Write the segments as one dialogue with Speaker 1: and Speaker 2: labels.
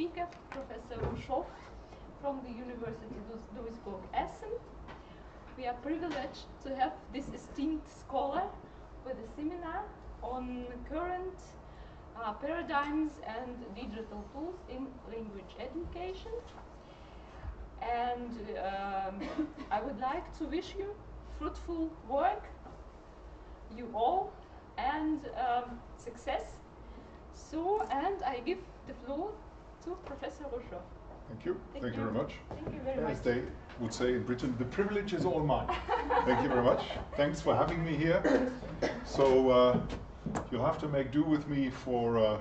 Speaker 1: speaker, Professor Rüschhöfff from the University Duisburg-Essen. We are privileged to have this esteemed scholar with a seminar on current paradigms and digital tools in language education. And I would like to wish you fruitful work, you all, and success. So, and I give the floor to Professor Rüschhöfff.
Speaker 2: Thank you. Thank you very much.
Speaker 1: Thank you very much.
Speaker 2: As they would say in Britain, the privilege is all mine. Thank you very much. Thanks for having me here. So you'll have to make do with me for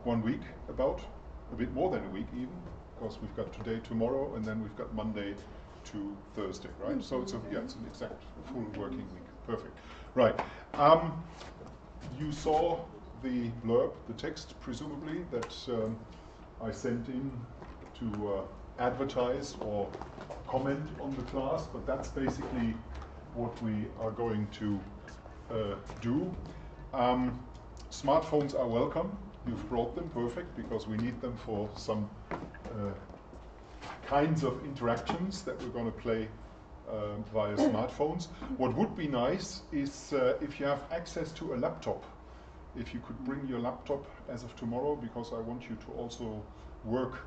Speaker 2: 1 week, about a bit more than a week even, because we've got today, tomorrow, and then we've got Monday to Thursday, right? So it's it's an exact full working week. Perfect. Right. You saw the blurb, the text, presumably, that I sent in to advertise or comment on the class, but that's basically what we are going to do. Smartphones are welcome. You've brought them, perfect, because we need them for some kinds of interactions that we're going to play via smartphones. What would be nice is if you have access to a laptop, if you could bring your laptop as of tomorrow, because I want you to also work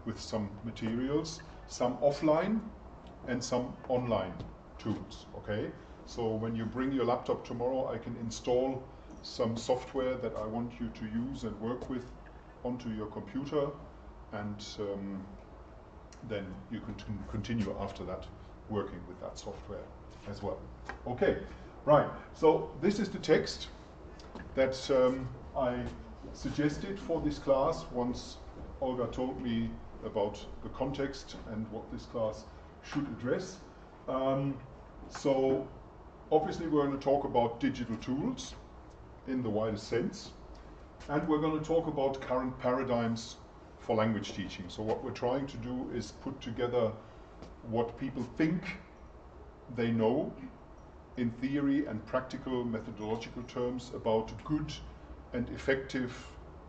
Speaker 2: with some materials, some offline and some online tools, okay? So when you bring your laptop tomorrow, I can install some software that I want you to use and work with onto your computer, and then you can continue after that working with that software as well. Okay, right, so this is the text that I suggested for this class once Olga told me about the context and what this class should address. So obviously we're going to talk about digital tools in the widest sense, and we're going to talk about current paradigms for language teaching. So what we're trying to do is put together what people think they know in theory and practical methodological terms about good and effective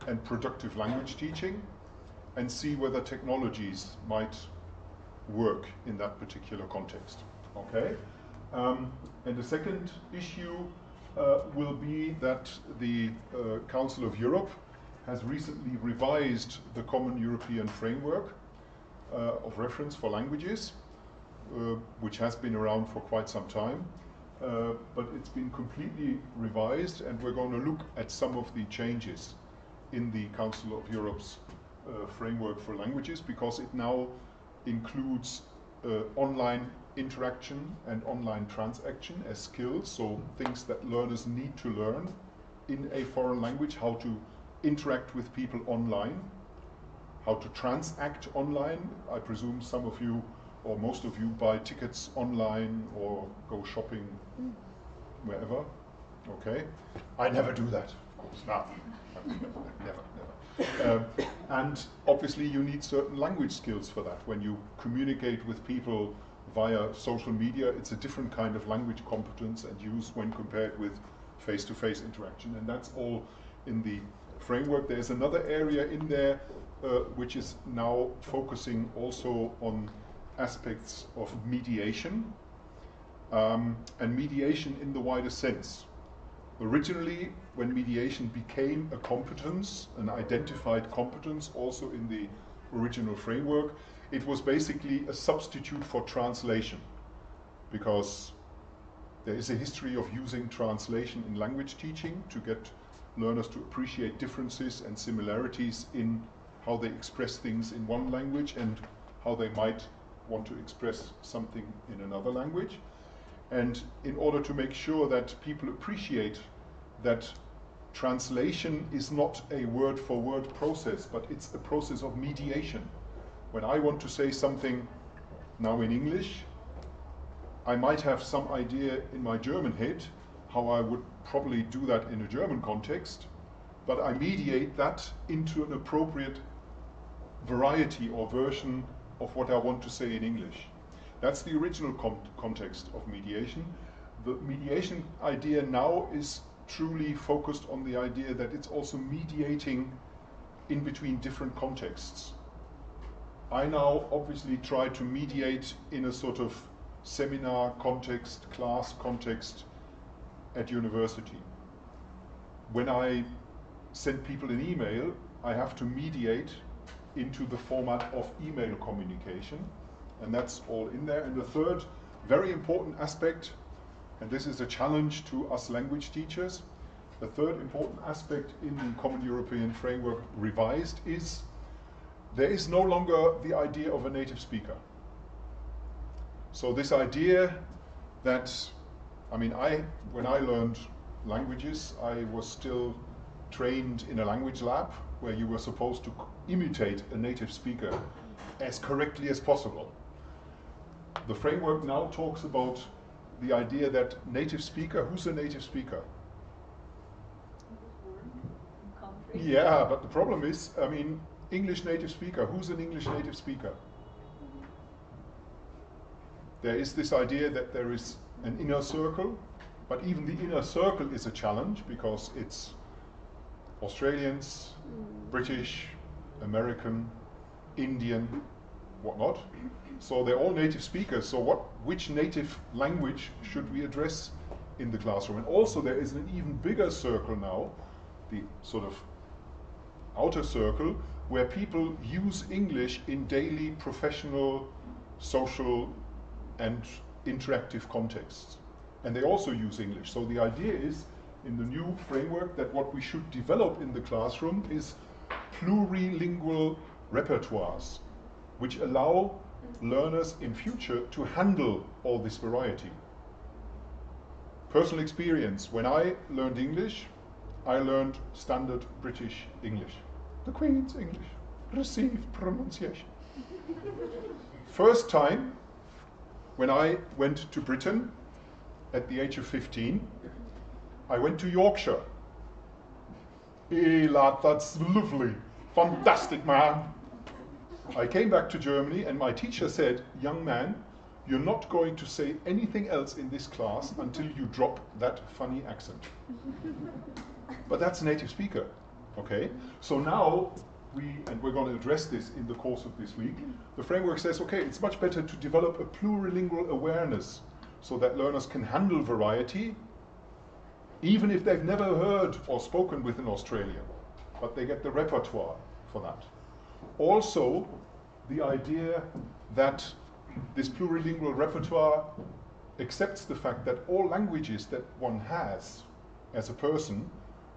Speaker 2: and productive language teaching, and see whether technologies might work in that particular context. Okay? And the second issue will be that the Council of Europe has recently revised the Common European Framework of Reference for Languages, which has been around for quite some time. But it's been completely revised, and we're going to look at some of the changes in the Council of Europe's framework for languages, because it now includes online interaction and online transaction as skills, so things that learners need to learn in a foreign language: how to interact with people online, how to transact online. I presume some of you or most of you buy tickets online or go shopping wherever. Okay, I never do that, of course. No, never. And obviously you need certain language skills for that. When you communicate with people via social media, it's a different kind of language competence and use when compared with face-to-face interaction, and that's all in the framework. There's another area in there which is now focusing also on aspects of mediation, and mediation in the wider sense. Originally, when mediation became a competence, an identified competence also in the original framework, it was basically a substitute for translation, because there is a history of using translation in language teaching to get learners to appreciate differences and similarities in how they express things in one language and how they might want to express something in another language. And in order to make sure that people appreciate that translation is not a word-for-word process, but it's a process of mediation. When I want to say something now in English, I might have some idea in my German head how I would probably do that in a German context, but I mediate that into an appropriate variety or version of what I want to say in English. That's the original context of mediation. The mediation idea now is truly focused on the idea that it's also mediating in between different contexts. I now obviously try to mediate in a sort of seminar context, class context at university. When I send people an email, I have to mediate into the format of email communication, and that's all in there. And the third very important aspect, and this is a challenge to us language teachers, the third important aspect in the Common European Framework revised is there is no longer the idea of a native speaker. So this idea that, I mean, when I learned languages, I was still trained in a language lab where you were supposed to imitate a native speaker as correctly as possible. The framework now talks about the idea that native speaker, who's a native speaker? Yeah, but the problem is, I mean, English native speaker, who's an English native speaker? There is this idea that there is an inner circle, but even the inner circle is a challenge because it's Australians, British, American, Indian, whatnot. So they're all native speakers. So which native language should we address in the classroom? And also there is an even bigger circle now, the sort of outer circle, where people use English in daily professional, social, and interactive contexts. And they also use English. So the idea is, in the new framework, that what we should develop in the classroom is plurilingual repertoires, which allow learners in future to handle all this variety. Personal experience, when I learned English, I learned standard British English. The Queen's English, received pronunciation. First time, when I went to Britain at the age of 15, I went to Yorkshire. Hey lad, that's lovely, fantastic man. I came back to Germany and my teacher said, young man, you're not going to say anything else in this class until you drop that funny accent. But that's a native speaker, okay? So now we're going to address this in the course of this week, the framework says, okay, it's much better to develop a plurilingual awareness so that learners can handle variety, even if they've never heard or spoken with an Australian, but they get the repertoire for that. Also, the idea that this plurilingual repertoire accepts the fact that all languages that one has as a person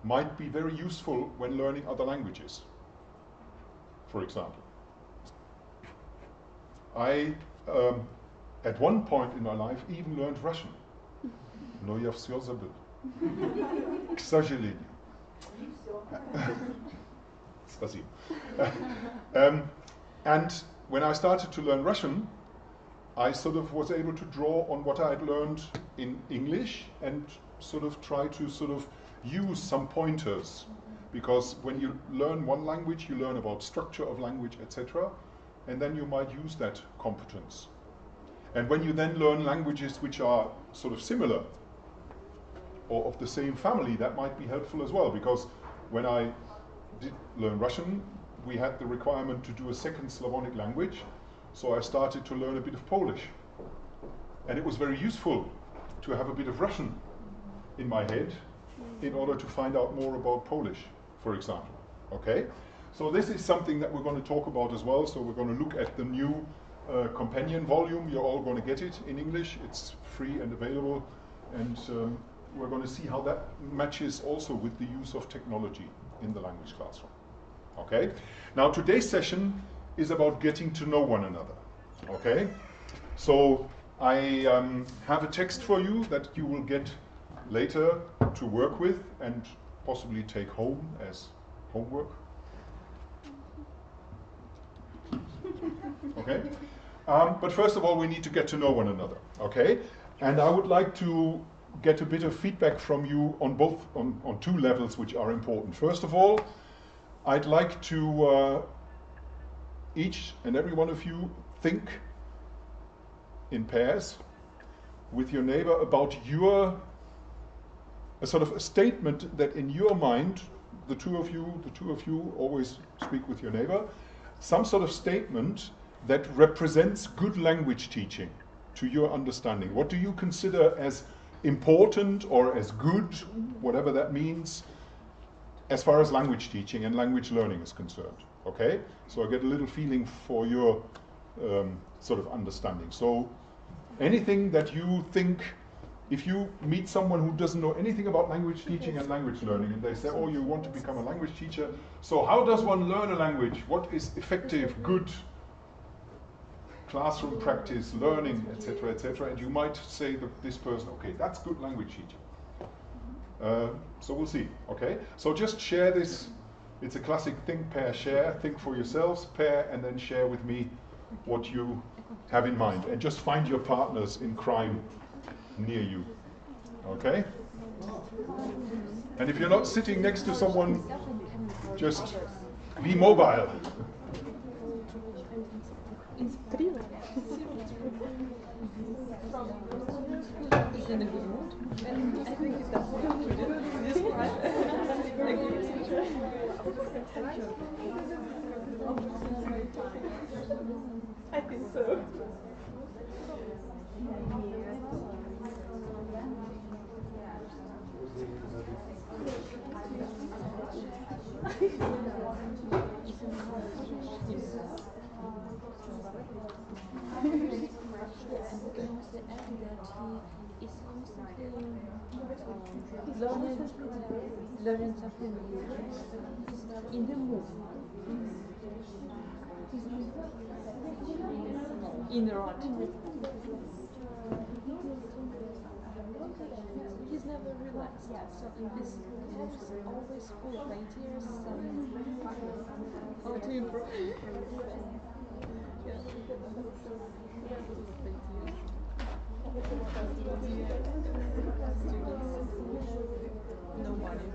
Speaker 2: might be very useful when learning other languages. For example, I, at one point in my life, even learned Russian. No, я всё забыл. К сожалению. Спасибо. And when I started to learn Russian, I sort of was able to draw on what I had learned in English and sort of try to sort of use some pointers. Because when you learn one language, you learn about structure of language, etc. And then you might use that competence. And when you then learn languages which are sort of similar or of the same family, that might be helpful as well. Because when I did learn Russian, we had the requirement to do a second Slavonic language. So I started to learn a bit of Polish. And it was very useful to have a bit of Russian in my head in order to find out more about Polish, for example. Okay? So this is something that we're going to talk about as well. So we're going to look at the new companion volume. You're all going to get it in English. It's free and available. And we're going to see how that matches also with the use of technology in the language classroom. Okay? Now today's session is about getting to know one another. Okay? So I have a text for you that you will get later to work with and possibly take home as homework. Okay? But first of all, we need to get to know one another. Okay? And I would like to get a bit of feedback from you on on two levels which are important. First of all, I'd like to each and every one of you think in pairs with your neighbor about a sort of a statement that in your mind the two of you always speak with your neighbor, some sort of statement that represents good language teaching to your understanding. What do you consider as important or as good, whatever that means, as far as language teaching and language learning is concerned? Okay? So I get a little feeling for your sort of understanding. So anything that you think, if you meet someone who doesn't know anything about language teaching and language learning, and they say, oh, you want to become a language teacher, so how does one learn a language? What is effective, good classroom practice, learning, etc., and you might say that this person, okay, that's good language teacher. So we'll see, okay? So just share this. It's a classic think, pair, share. Think for yourselves, pair, and then share with me what you have in mind. And just find your partners in crime near you, okay? And if you're not sitting next to someone, just be mobile.
Speaker 3: In a good mood. And I think it's I think so. Learning something in the mood. In the rot. He's never relaxed, so in this test is always full of ideas and how to improve. No money.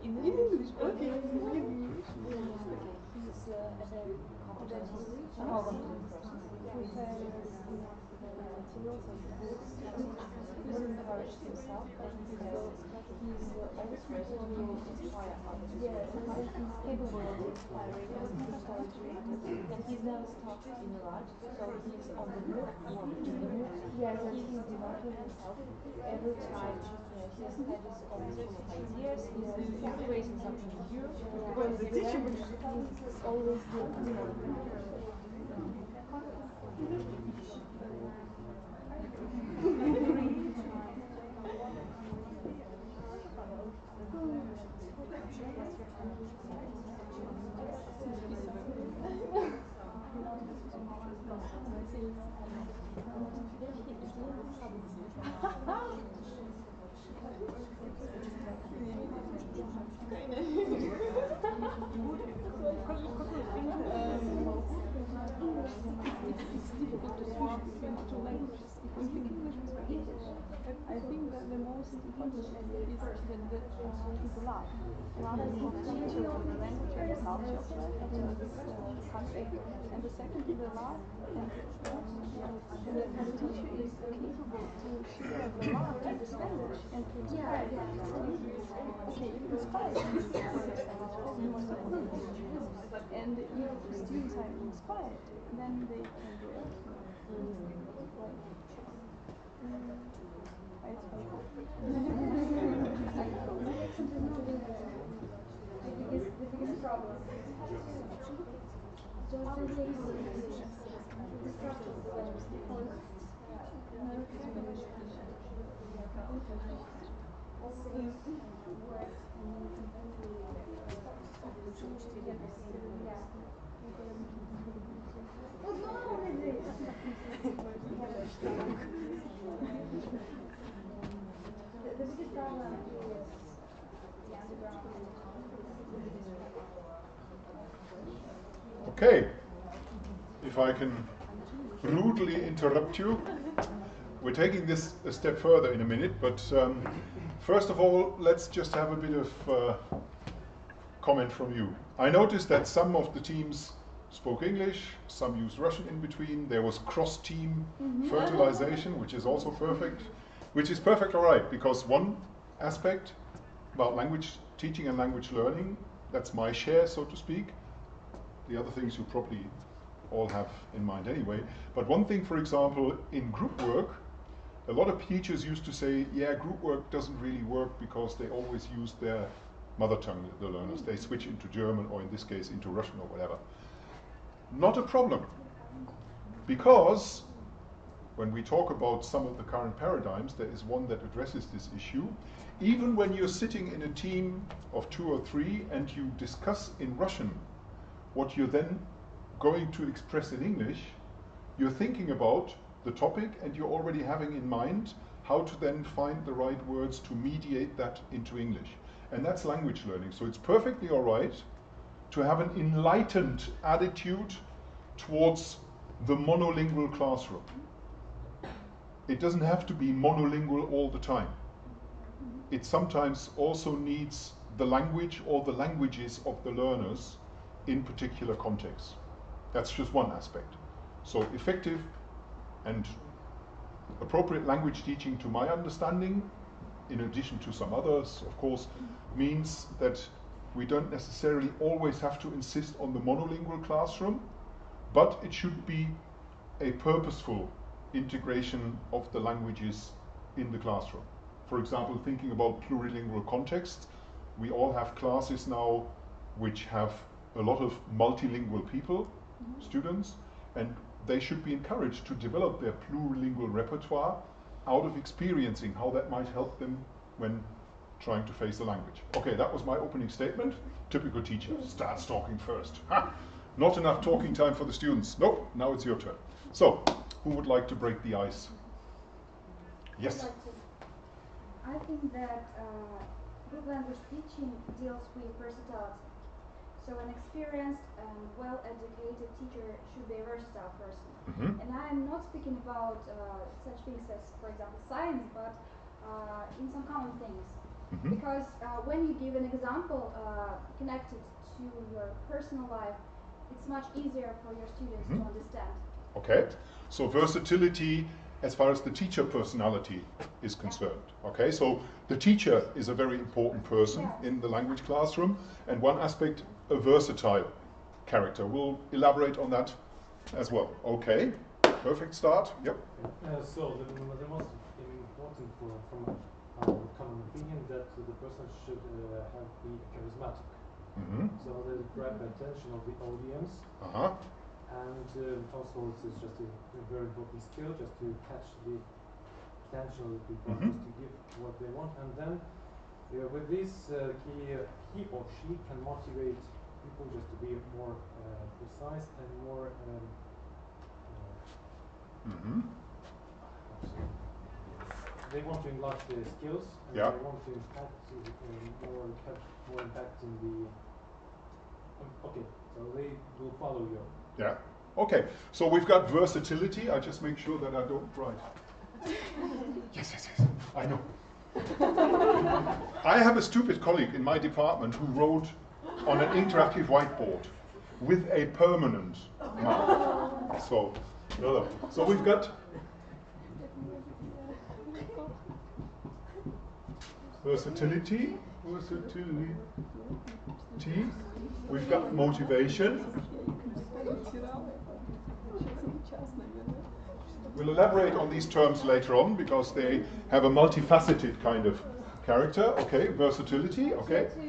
Speaker 3: In English, okay. He's encouraged himself, and he's always ready to inspire others. He's capable of inspiring us with poetry, and he's never stopped in a lot, so he's on the move, he's developing himself every time. His head is always full of ideas, he's creating something new. When the teacher is always it's difficult to switch between two languages. if we speak English, we speak English. I think that the most important is that people laugh. Laugh is not teaching of the language and the culture of this country. And the second is the laugh, and the teacher is capable to share the laugh in this language and to inspire okay, it inspires you must have heard it. And if the students are inspired, then they can do it.
Speaker 4: The biggest problem. The biggest problem is the underground.
Speaker 2: Okay, if I can rudely interrupt you, we're taking this a step further in a minute, but first of all, let's just have a bit of comment from you. I noticed that some of the teams spoke English, some used Russian in between. There was cross-team fertilization, which is also perfect, which is perfect, all right, because one aspect about language teaching and language learning, that's my share, so to speak. The other things you probably all have in mind anyway. But one thing, for example, in group work, a lot of teachers used to say, yeah, group work doesn't really work because they always use their mother tongue, the learners. They switch into German, or in this case into Russian or whatever. Not a problem, because when we talk about some of the current paradigms, there is one that addresses this issue. Even when you're sitting in a team of 2 or 3 and you discuss in Russian what you're then going to express in English, you're thinking about the topic and you're already having in mind how to then find the right words to mediate that into English. And that's language learning. So it's perfectly all right to have an enlightened attitude towards the monolingual classroom. It doesn't have to be monolingual all the time. It sometimes also needs the language or the languages of the learners in particular contexts. That's just one aspect. So effective and appropriate language teaching, to my understanding, in addition to some others, of course, means that we don't necessarily always have to insist on the monolingual classroom, but it should be a purposeful integration of the languages in the classroom. For example, thinking about plurilingual contexts, we all have classes now which have a lot of multilingual people, students, and they should be encouraged to develop their plurilingual repertoire out of experiencing how that might help them when trying to face the language. Okay, that was my opening statement. Typical teacher starts talking first. Ha! Not enough talking time for the students. Nope, now it's your turn. So, who would like to break the ice? Yes?
Speaker 4: I think that group language teaching deals with versatility. So an experienced and well-educated teacher should be a versatile person. And I'm not speaking about such things as, for example, science, but in some common things. Because when you give an example connected to your personal life, it's much easier for your students to understand.
Speaker 2: Okay, so versatility as far as the teacher personality is concerned. Okay, so the teacher is a very important person in the language classroom, and one aspect, a versatile character. We'll elaborate on that as well. Okay, perfect start. Yep.
Speaker 5: So the most important from our common opinion that the person should be charismatic. So they grab the attention of the audience. And also it's just a very important skill just to catch the attention of the people, just to give what they want. And then with this, he or she can motivate people just to be more precise and more they want to enlarge their skills, and they want to impact more impact in the okay, so they will follow you.
Speaker 2: Yeah. Okay. So we've got versatility. I just make sure that I don't write Yes, yes, yes, I know. I have a stupid colleague in my department who wrote on an interactive whiteboard with a permanent mark. So, no. So we've got versatility. We've got motivation. We'll elaborate on these terms later on because they have a multifaceted kind of character. Okay, versatility. Okay.
Speaker 4: To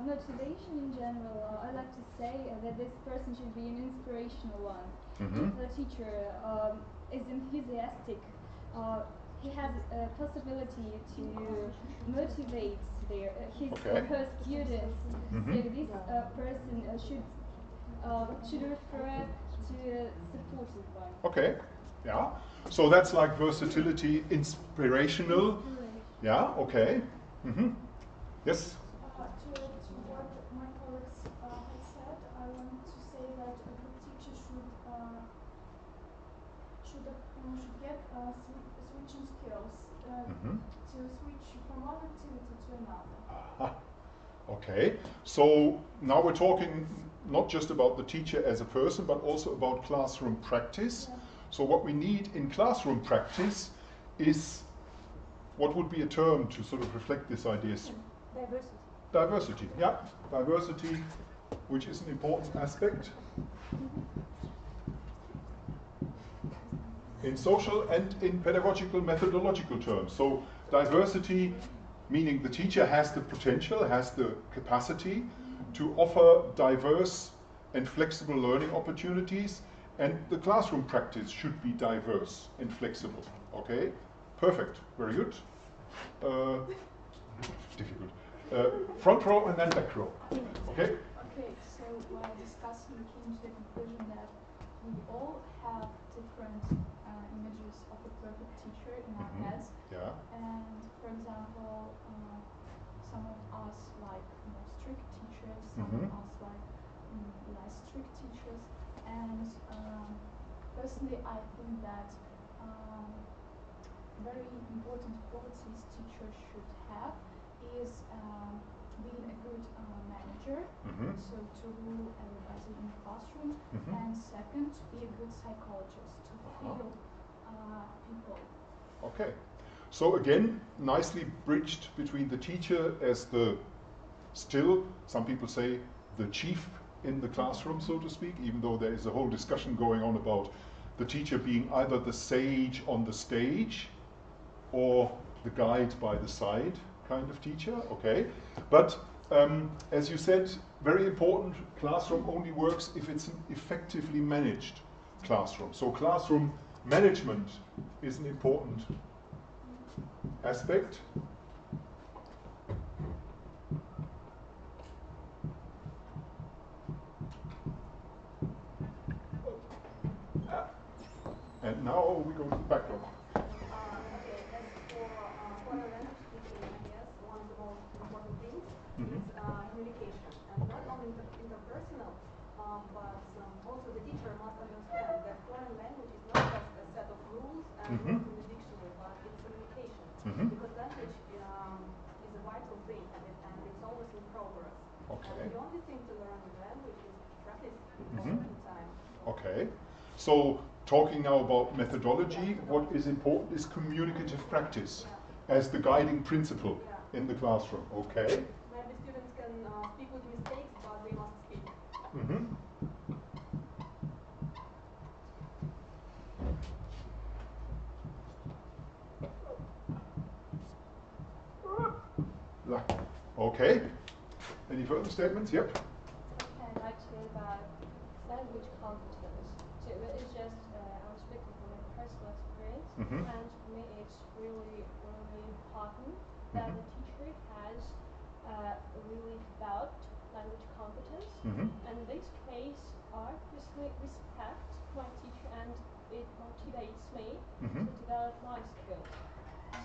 Speaker 4: motivation in general, I like to say that this person should be an inspirational one. If the teacher is enthusiastic, he has a possibility to motivate his or her students. So this person should refer to a supportive one.
Speaker 2: Okay, yeah. So that's like versatility, inspirational. Yeah, okay. Yes?
Speaker 6: To what my colleagues had said, I want to say that a good teacher should get switching skills to switch from one activity to another.
Speaker 2: Okay, so now we're talking not just about the teacher as a person, but also about classroom practice.
Speaker 6: Yeah.
Speaker 2: So what we need in classroom practice is, what would be a term to sort of reflect this idea?
Speaker 3: Diversity.
Speaker 2: Diversity, yeah. Diversity, which is an important aspect in social and in pedagogical methodological terms. So diversity, meaning the teacher has the potential, has the capacity to offer diverse and flexible learning opportunities, and the classroom practice should be diverse and flexible. Okay? Perfect. Very good. Difficult. Front row and then back row. Okay?
Speaker 7: Okay, so while discussing, we came to the conclusion that we all have different images of a perfect teacher in our heads.
Speaker 2: Yeah.
Speaker 7: And for example, some of us like more strict teachers, some of us like less strict teachers. And personally, I think that very important qualities teachers should have is being a good manager, so to rule everybody in the classroom, and second, to be a good psychologist, to feel people.
Speaker 2: Okay. So again, nicely bridged between the teacher as the still, some people say, the chief in the classroom, so to speak, even though there is a whole discussion going on about the teacher being either the sage on the stage or the guide by the side kind of teacher, okay? But as you said, very important, classroom only works if it's an effectively managed classroom. So classroom management is an important aspect. And now we go to the background.
Speaker 8: Okay, as for foreign language teaching, I guess one of the most important things is communication, and not only interpersonal, but also the teacher must understand that foreign language is not just a set of rules and words in the dictionary, but it's communication, because language is a vital thing, and it's always in progress.
Speaker 2: Okay.
Speaker 8: And the only thing to learn the language is practice all the time.
Speaker 2: Okay. So talking now about methodology, what is important is communicative practice as the guiding principle in the classroom. Okay.
Speaker 8: Maybe students can speak with mistakes, but they must speak.
Speaker 2: Okay. Any further statements? Yep.
Speaker 3: I'd like to say about language competence. So it's just I'm speaking from my personal experience, and for me it's really, really important that the teacher has really developed language competence. And in this case, I personally respect my teacher, and it motivates me to develop my skills.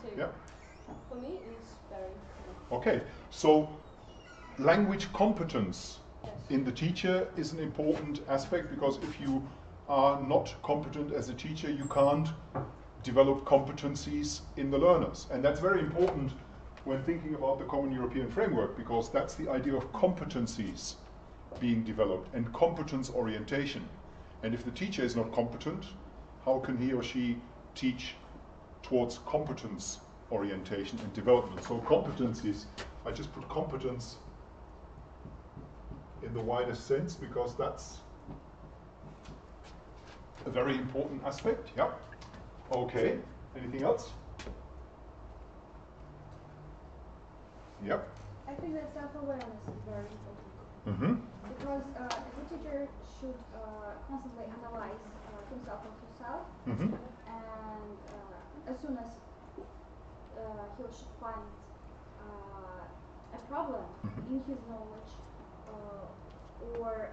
Speaker 3: So for me, it's very important.
Speaker 2: Okay. So language competence in the teacher is an important aspect, because if you are not competent as a teacher, you can't develop competencies in the learners. And that's very important when thinking about the Common European Framework, because that's the idea of competencies being developed and competence orientation. And if the teacher is not competent, how can he or she teach towards competence orientation and development? So competencies, I just put competence in the widest sense because that's a very important aspect. Yeah. Okay. Anything else? Yep.
Speaker 4: I think that self-awareness is very important.
Speaker 2: Mm-hmm.
Speaker 4: Because the teacher should constantly analyze himself or herself,
Speaker 2: Mm-hmm.
Speaker 4: and as soon as he or she finds a problem in his knowledge or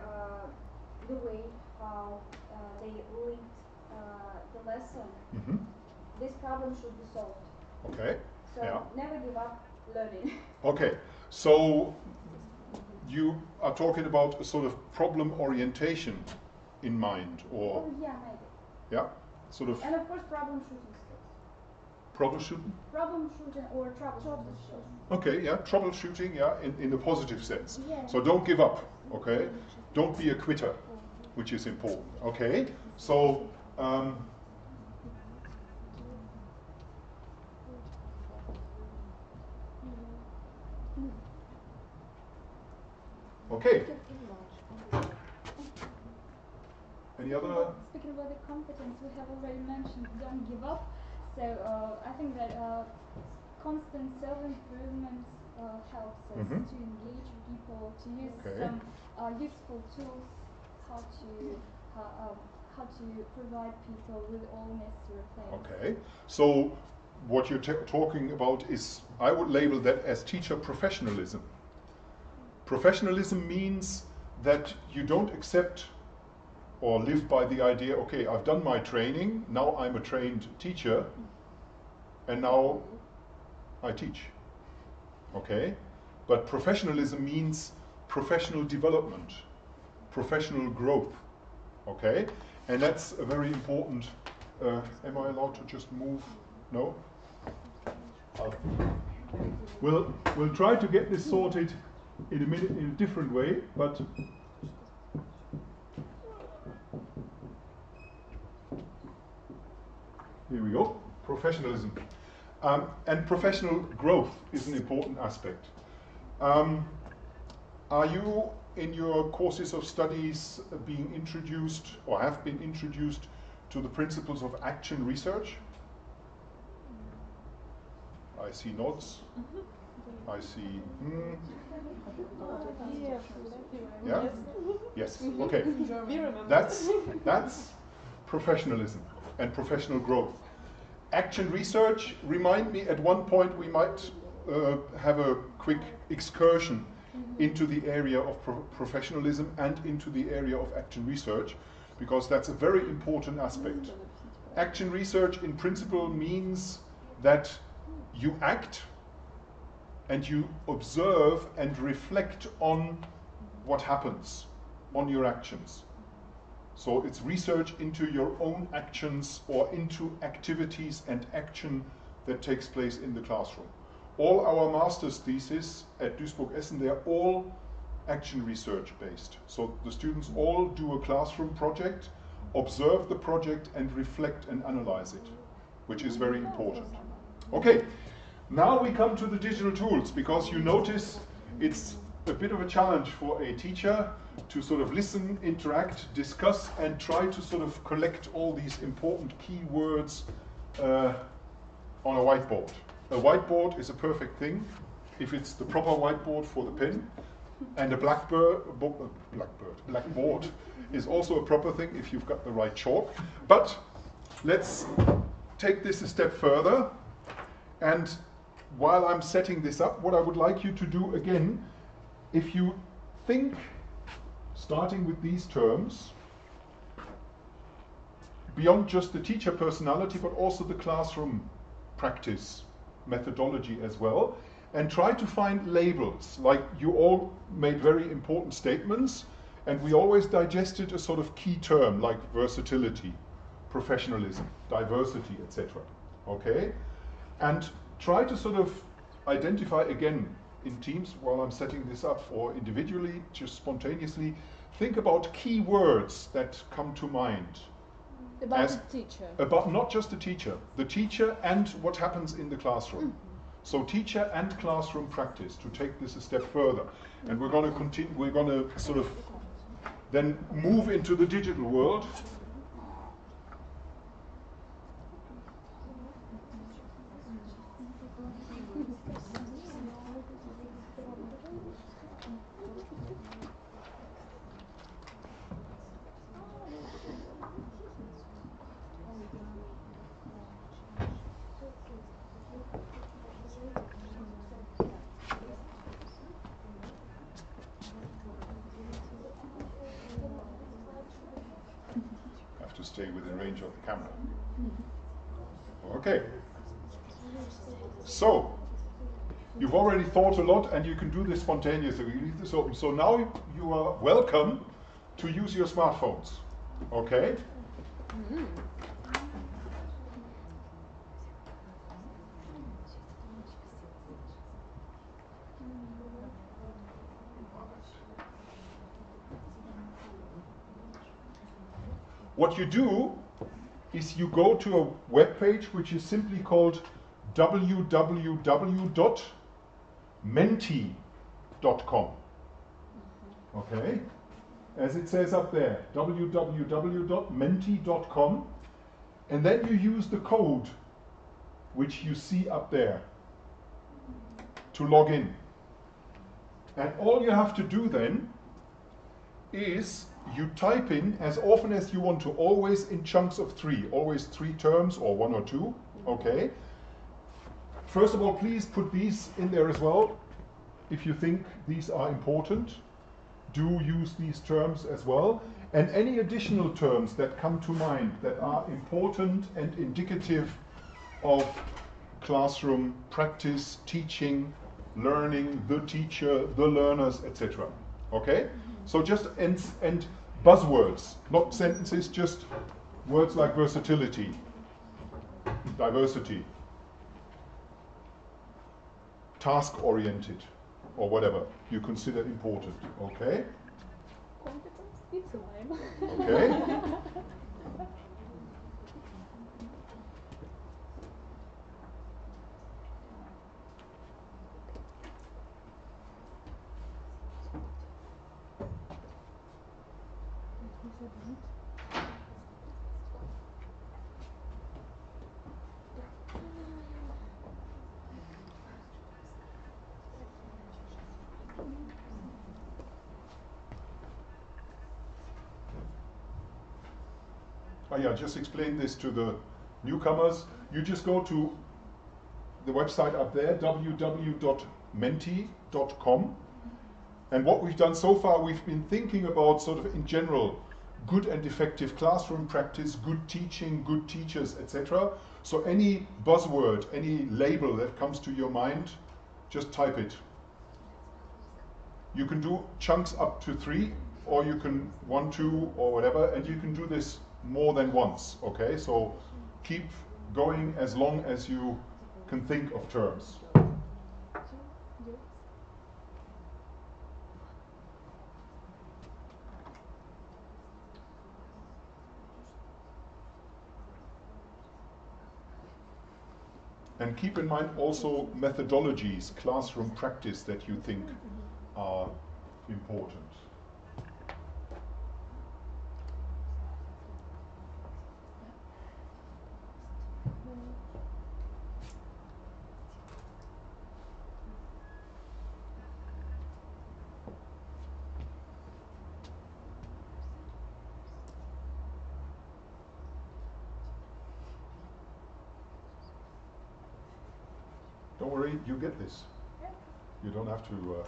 Speaker 4: the way how they lead the lesson,
Speaker 2: Mm-hmm.
Speaker 4: this problem should be solved.
Speaker 2: Okay.
Speaker 4: So
Speaker 2: Yeah.
Speaker 4: never give up learning.
Speaker 2: Okay. So you are talking about a sort of problem orientation in mind, or
Speaker 4: Oh yeah, maybe.
Speaker 2: yeah, sort of
Speaker 4: And of course problem shooting skills.
Speaker 2: troubleshooting.
Speaker 4: Problem shooting or troubleshooting skills.
Speaker 2: Okay, yeah, troubleshooting, yeah, in the positive sense.
Speaker 4: Yeah.
Speaker 2: So don't give up, okay? Don't be a quitter, which is important, okay? So, okay. Any other?
Speaker 9: Speaking about the competence, we have already mentioned don't give up. So I think that constant self-improvement helps us
Speaker 2: Mhm.
Speaker 9: to engage people, to use
Speaker 2: Okay.
Speaker 9: some useful tools, how to provide people with all necessary things.
Speaker 2: Okay. So what you're talking about is, I would label that as teacher professionalism. Professionalism means that you don't accept or live by the idea, okay, I've done my training, now I'm a trained teacher, and now I teach. Okay? But professionalism means professional development, professional growth. Okay? And that's a very important. Am I allowed to just move? No? We'll try to get this sorted in a minute in a different way, but here we go. Professionalism. And professional growth is an important aspect. Are you, in your courses of studies, being introduced or have been introduced to the principles of action research? I see nods. I see. Yeah? Yes. Okay. That's professionalism and professional growth. Action research, remind me, at one point we might have a quick excursion into the area of professionalism and into the area of action research, because that's a very important aspect. Action research in principle means that you act and you observe and reflect on what happens, on your actions. So it's research into your own actions or into activities and action that takes place in the classroom. All our master's theses at Duisburg-Essen, they're all action research based. So the students all do a classroom project, observe the project and reflect and analyze it, which is very important. Okay, now we come to the digital tools, because you notice it's a bit of a challenge for a teacher to sort of listen, interact, discuss, and try to sort of collect all these important keywords on a whiteboard. A whiteboard is a perfect thing if it's the proper whiteboard for the pen, and a blackboard is also a proper thing if you've got the right chalk. But let's take this a step further, and while I'm setting this up, what I would like you to do again, if you think, starting with these terms, beyond just the teacher personality, but also the classroom practice methodology as well, and try to find labels. Like, you all made very important statements, and we always digested a sort of key term like versatility, professionalism, diversity, etc. Okay? And try to sort of identify again in teams while I'm setting this up, or individually, just spontaneously, think about key words that come to mind.
Speaker 3: About the teacher.
Speaker 2: About not just the teacher and what happens in the classroom. So teacher and classroom practice, to take this a step further. And we're going to continue, we're going to sort of then move into the digital world. Stay within range of the camera. Okay. So, you've already thought a lot and you can do this spontaneously. You leave this open. So now you are welcome to use your smartphones. Okay? What you do is you go to a web page which is simply called www.menti.com. Okay? As it says up there, www.menti.com, and then you use the code which you see up there to log in. And all you have to do then is you type in as often as you want to, always in chunks of 3, always 3 terms or 1 or 2, okay? First of all, please put these in there as well. If you think these are important, do use these terms as well. And any additional terms that come to mind that are important and indicative of classroom practice, teaching, learning, the teacher, the learners, etc. Okay? So just and buzzwords, not sentences, just words like versatility, diversity, task-oriented, or whatever you consider important. Okay? Okay? Yeah, just explain this to the newcomers. You just go to the website up there, www.menti.com. And what we've done so far, we've been thinking about sort of in general, good and effective classroom practice, good teaching, good teachers, etc. So any buzzword, any label that comes to your mind, just type it. You can do chunks up to 3, or you can 1, 2, or whatever, and you can do this more than once, okay? So keep going as long as you can think of terms. And keep in mind also methodologies, classroom practice that you think are important. Don't worry, you get this. You don't have to.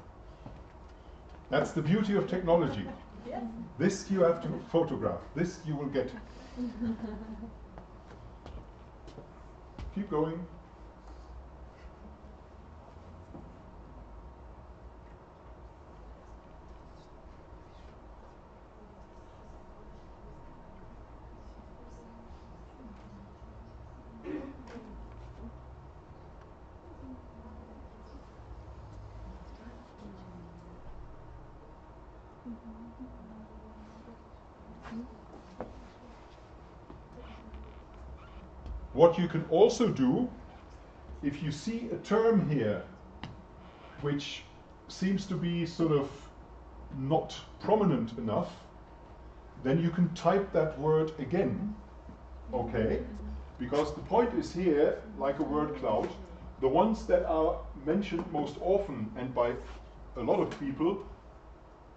Speaker 2: That's the beauty of technology.
Speaker 1: Yes.
Speaker 2: This you have to photograph. This you will get. Keep going. What you can also do, if you see a term here which seems to be sort of not prominent enough, then you can type that word again, okay? Because the point is here, like a word cloud, the ones that are mentioned most often and by a lot of people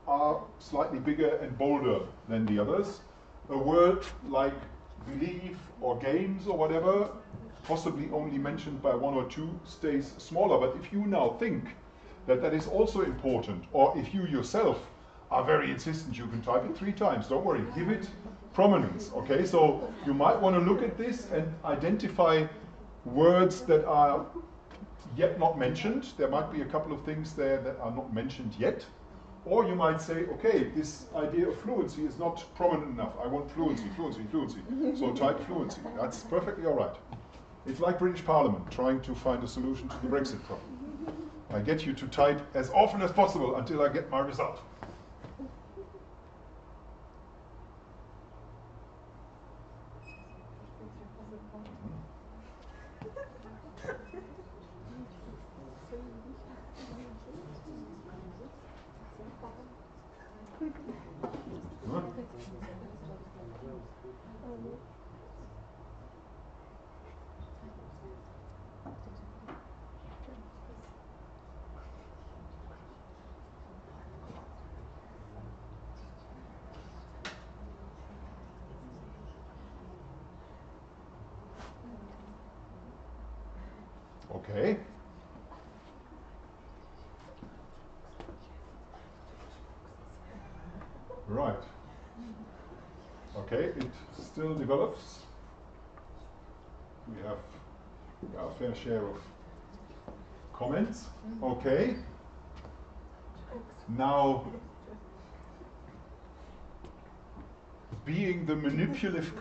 Speaker 2: are slightly bigger and bolder than the others. A word like believe or games or whatever, possibly only mentioned by one or two, stays smaller. But if you now think that that is also important, or if you yourself are very insistent, you can type it 3 times, don't worry, give it prominence, okay? So you might want to look at this and identify words that are yet not mentioned. There might be a couple of things there that are not mentioned yet. Or you might say, okay, this idea of fluency is not prominent enough. I want fluency, fluency, fluency. So type fluency. That's perfectly all right. It's like British Parliament trying to find a solution to the Brexit problem. I get you to type as often as possible until I get my result. Okay. Right. Okay, it still develops. We have our fair share of comments. Okay. Now, being the manipulative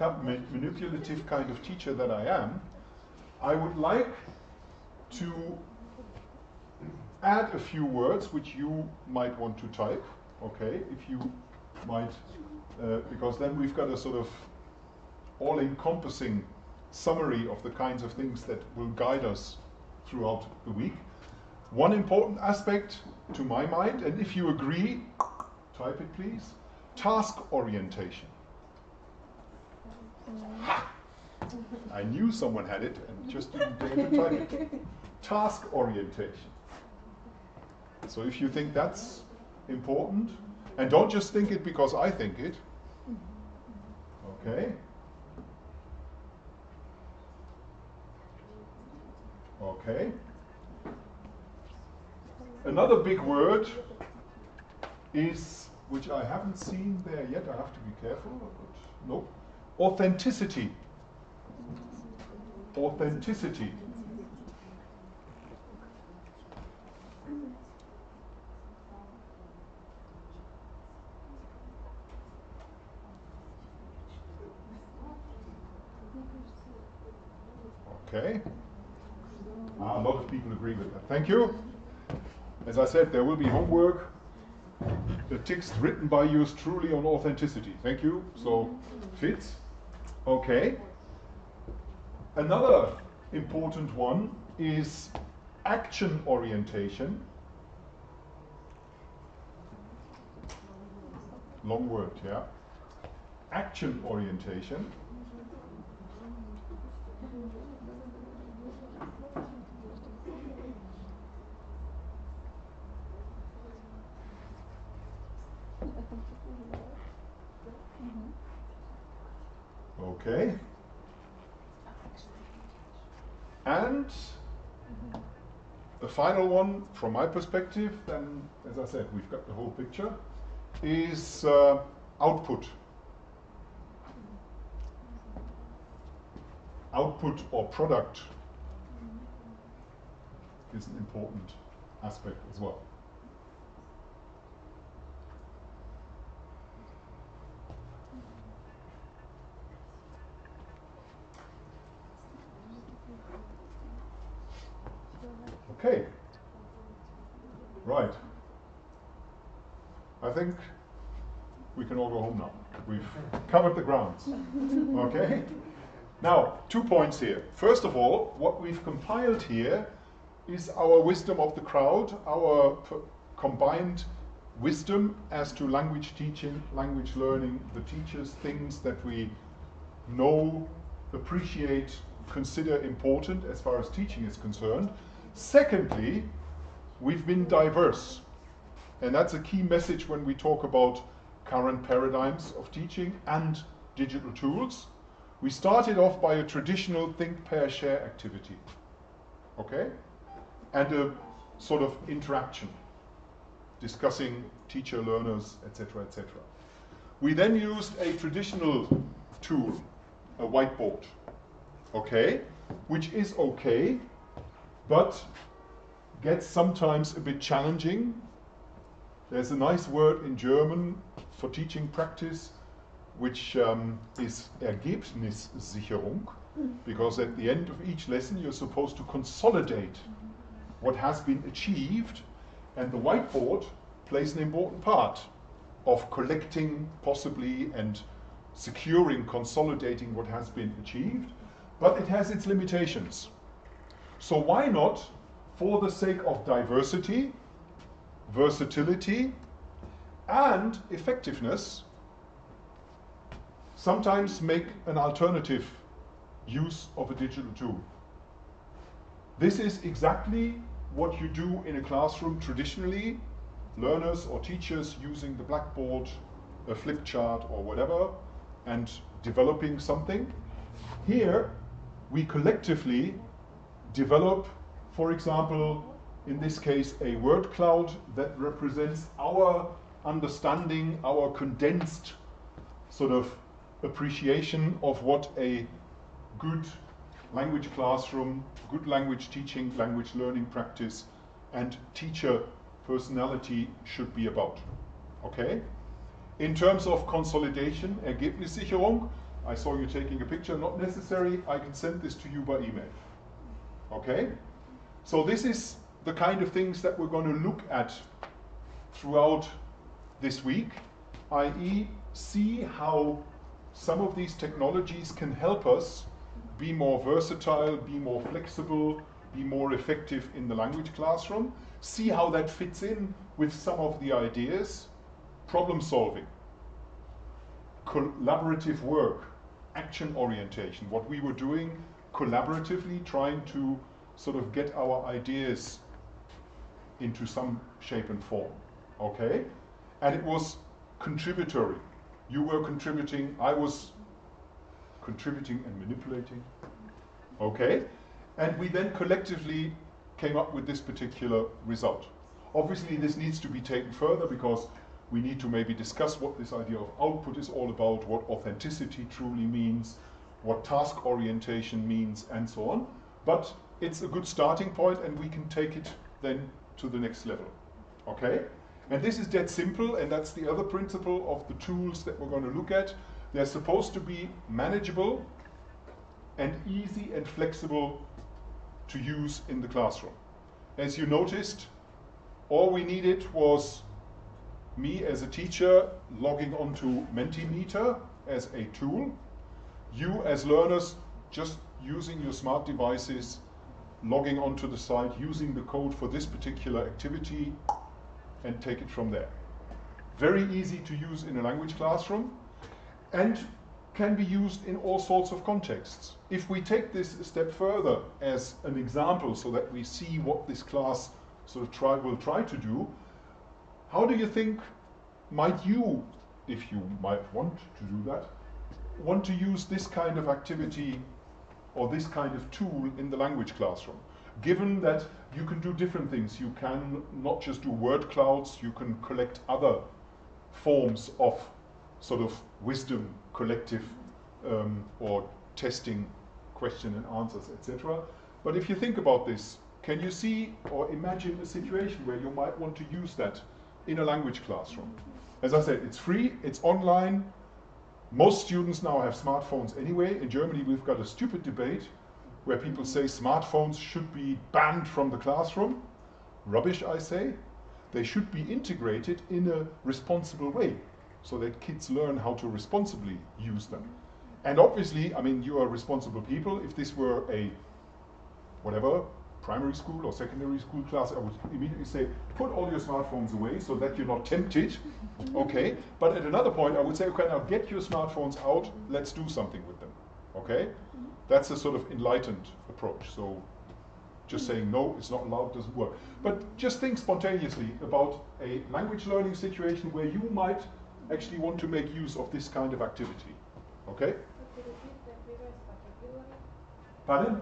Speaker 2: kind of teacher that I am, I would like to add a few words which you might want to type, okay, if you might, because then we've got a sort of all-encompassing summary of the kinds of things that will guide us throughout the week. One important aspect to my mind, and if you agree, type it please, task orientation. I knew someone had it and just didn't dare to type it. Task orientation. So if you think that's important, and don't just think it because I think it. Okay. Okay. Another big word is, which I haven't seen there yet, I have to be careful, but no, authenticity. Authenticity. Okay. A lot of people agree with that. Thank you. As I said, there will be homework. The text written by yours truly on authenticity. Thank you. So, fits. Okay. Another important one is action orientation. Long word, yeah. Action orientation. Okay. And the final one, from my perspective, then, as I said, we've got the whole picture, is output. Output or product is an important aspect as well. Okay. Right. I think we can all go home now. We've covered the grounds. Okay? Now, 2 points here. First of all, what we've compiled here is our wisdom of the crowd, our combined wisdom as to language teaching, language learning, the teachers, things that we know, appreciate, consider important as far as teaching is concerned. Secondly, we've been diverse. And that's a key message when we talk about current paradigms of teaching and digital tools. We started off by a traditional think, pair, share activity. Okay? And a sort of interaction, discussing teacher, learners, etc., etc. We then used a traditional tool, a whiteboard. Okay? Which is okay, but gets sometimes a bit challenging. There's a nice word in German for teaching practice, which is Ergebnissicherung, because at the end of each lesson you're supposed to consolidate what has been achieved, and the whiteboard plays an important part of collecting possibly and securing, consolidating what has been achieved, but it has its limitations. So why not, for the sake of diversity, versatility, and effectiveness, sometimes make an alternative use of a digital tool. This is exactly what you do in a classroom traditionally, learners or teachers using the blackboard, a flip chart or whatever, and developing something. Here, we collectively develop, for example, in this case, a word cloud that represents our understanding, our condensed sort of appreciation of what a good language classroom, good language teaching, language learning practice, and teacher personality should be about. Okay? In terms of consolidation, Ergebnissicherung, I saw you taking a picture, not necessary, I can send this to you by email. Okay? So this is the kind of things that we're going to look at throughout this week, i.e. see how some of these technologies can help us be more versatile, be more flexible, be more effective in the language classroom, see how that fits in with some of the ideas, problem solving, collaborative work, action orientation, what we were doing collaboratively, trying to sort of get our ideas into some shape and form, okay? And it was contributory. You were contributing, I was contributing and manipulating, okay? And we then collectively came up with this particular result. Obviously this needs to be taken further because we need to maybe discuss what this idea of output is all about, what authenticity truly means, what task orientation means, and so on. But it's a good starting point and we can take it then to the next level, okay? And this is dead simple, and that's the other principle of the tools that we're going to look at. They're supposed to be manageable and easy and flexible to use in the classroom. As you noticed, all we needed was me as a teacher logging onto Mentimeter as a tool, you as learners just using your smart devices, logging onto the site, using the code for this particular activity, and take it from there. Very easy to use in a language classroom and can be used in all sorts of contexts. If we take this a step further as an example so that we see what this class sort of will try to do, how do you think might you, if you might want to do that, want to use this kind of activity or this kind of tool in the language classroom? Given that you can do different things, you can not just do word clouds, you can collect other forms of sort of wisdom, collective or testing question and answers, etc. But if you think about this, can you see or imagine a situation where you might want to use that in a language classroom? As I said, it's free, it's online. Most students now have smartphones anyway. In Germany, we've got a stupid debate where people say smartphones should be banned from the classroom. Rubbish, I say. They should be integrated in a responsible way. so that kids learn how to responsibly use them. And obviously, I mean, you are responsible people. If this were a, whatever, primary school or secondary school class, I would immediately say, put all your smartphones away so that you're not tempted, okay? But at another point, I would say, okay, now get your smartphones out, let's do something with them, okay? That's a sort of enlightened approach. So just saying, no, it's not allowed, doesn't work. But just think spontaneously about a language learning situation where you might actually want to make use of this kind of activity, okay? Pardon?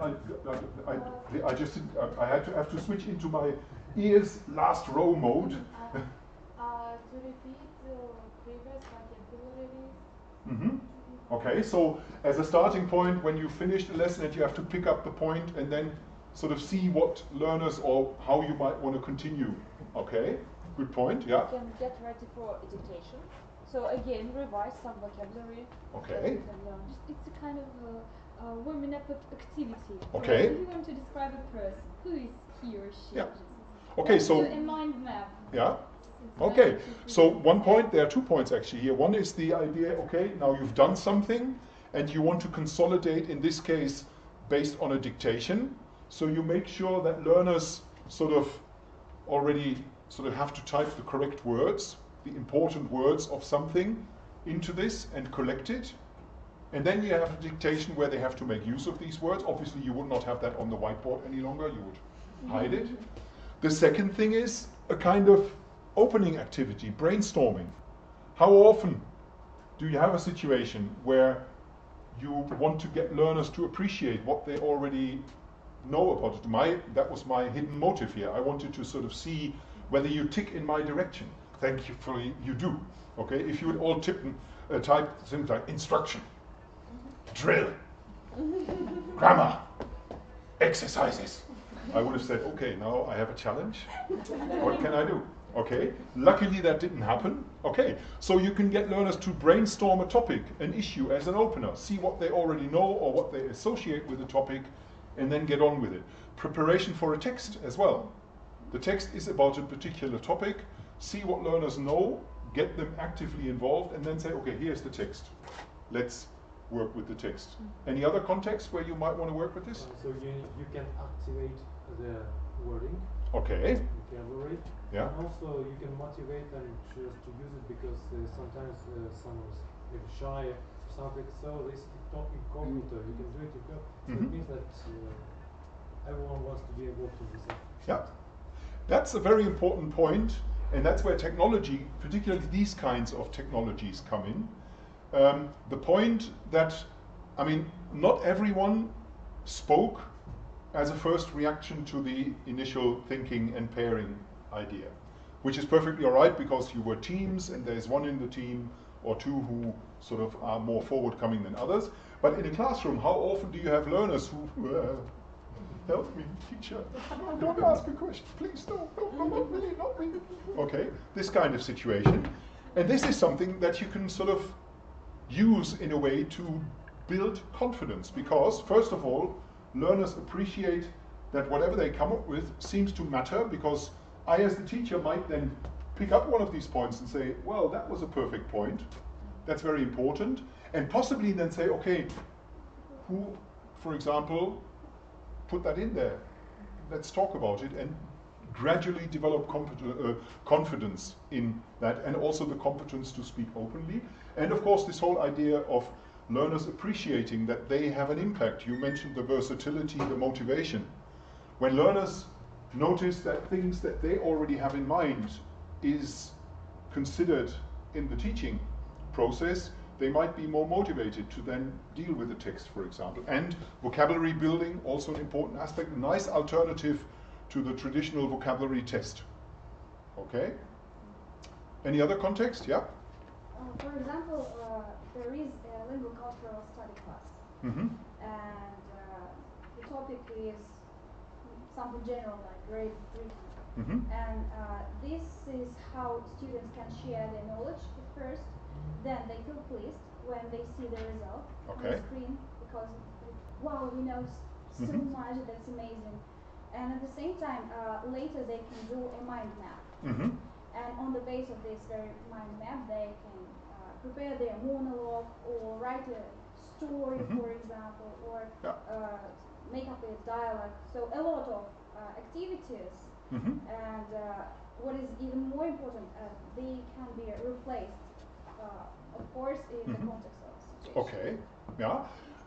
Speaker 2: I just didn't, I have to switch into my ears last row mode.
Speaker 9: To repeat previous vocabularies.
Speaker 2: Okay, so as a starting point, when you finish the lesson, you have to pick up the point and then sort of see what learners or how you might want to continue. Okay, good point. Yeah.
Speaker 3: You can get ready for education. So again, revise some vocabulary.
Speaker 2: Okay.
Speaker 9: It's a kind of warming up activity.
Speaker 2: Okay.
Speaker 9: So if you want to describe a person, who is he or she?
Speaker 2: Yeah. Okay, so
Speaker 9: a mind map.
Speaker 2: yeah. Okay, so one point, there are 2 points actually here. One is the idea, okay, now you've done something and you want to consolidate, in this case, based on a dictation. So you make sure that learners sort of already sort of have to type the correct words, the important words of something into this and collect it. And then you have a dictation where they have to make use of these words. Obviously you would not have that on the whiteboard any longer, you would hide it. The second thing is a kind of opening activity, brainstorming. How often do you have a situation where you want to get learners to appreciate what they already know about it? That was my hidden motive here. I wanted to sort of see whether you tick in my direction. Thankfully you do. Okay, if you would all type things like instruction, drill, grammar, exercises, I would have said, okay, now I have a challenge. What can I do? Okay, luckily that didn't happen. Okay, so you can get learners to brainstorm a topic, an issue as an opener, see what they already know or what they associate with the topic, and then get on with it. Preparation for a text as well. The text is about a particular topic, see what learners know, get them actively involved, and then say, okay, here's the text. Let's work with the text. Any other context where you might want to work with this?
Speaker 5: So you can activate the wording,
Speaker 2: okay,
Speaker 5: vocabulary,
Speaker 2: yeah.
Speaker 5: And also you can motivate them just to use it because sometimes someone is maybe shy or something. So they talk incognito. You can do it. So it means that everyone wants to be involved in this.
Speaker 2: Yeah, that's a very important point, and that's where technology, particularly these kinds of technologies, come in. The point that, I mean, not everyone spoke as a first reaction to the initial thinking and pairing idea, which is perfectly all right because you were teams and there's one in the team or two who sort of are more forward-coming than others. But in a classroom, how often do you have learners who help me, teacher, no, don't ask a question, please, no, not me, not me. Okay, this kind of situation. And this is something that you can sort of use in a way to build confidence because, first of all, learners appreciate that whatever they come up with seems to matter because I, as the teacher, might then pick up one of these points and say, well, that was a perfect point. That's very important. And possibly then say, okay, who, for example, put that in there? Let's talk about it and gradually develop confidence in that and also the competence to speak openly. And of course, this whole idea of learners appreciating that they have an impact. You mentioned the versatility, the motivation. When learners notice that things that they already have in mind is considered in the teaching process, they might be more motivated to then deal with the text, for example. And vocabulary building, also an important aspect, a nice alternative to the traditional vocabulary test. Okay? Any other context? Yeah?
Speaker 4: For example, there is a lingual cultural study class, and the topic is something general like grade 3. And this is how students can share their knowledge at first, then they feel pleased when they see the result on the screen because, wow, we know so much, that's amazing. And at the same time, later they can do a mind map. And on the base of this very mind map, they can prepare their monologue or write a story, for example, or make up a dialogue. So a lot of activities, and what is even more important, they can be replaced, of course, in the context of the situation.
Speaker 2: Okay, yeah,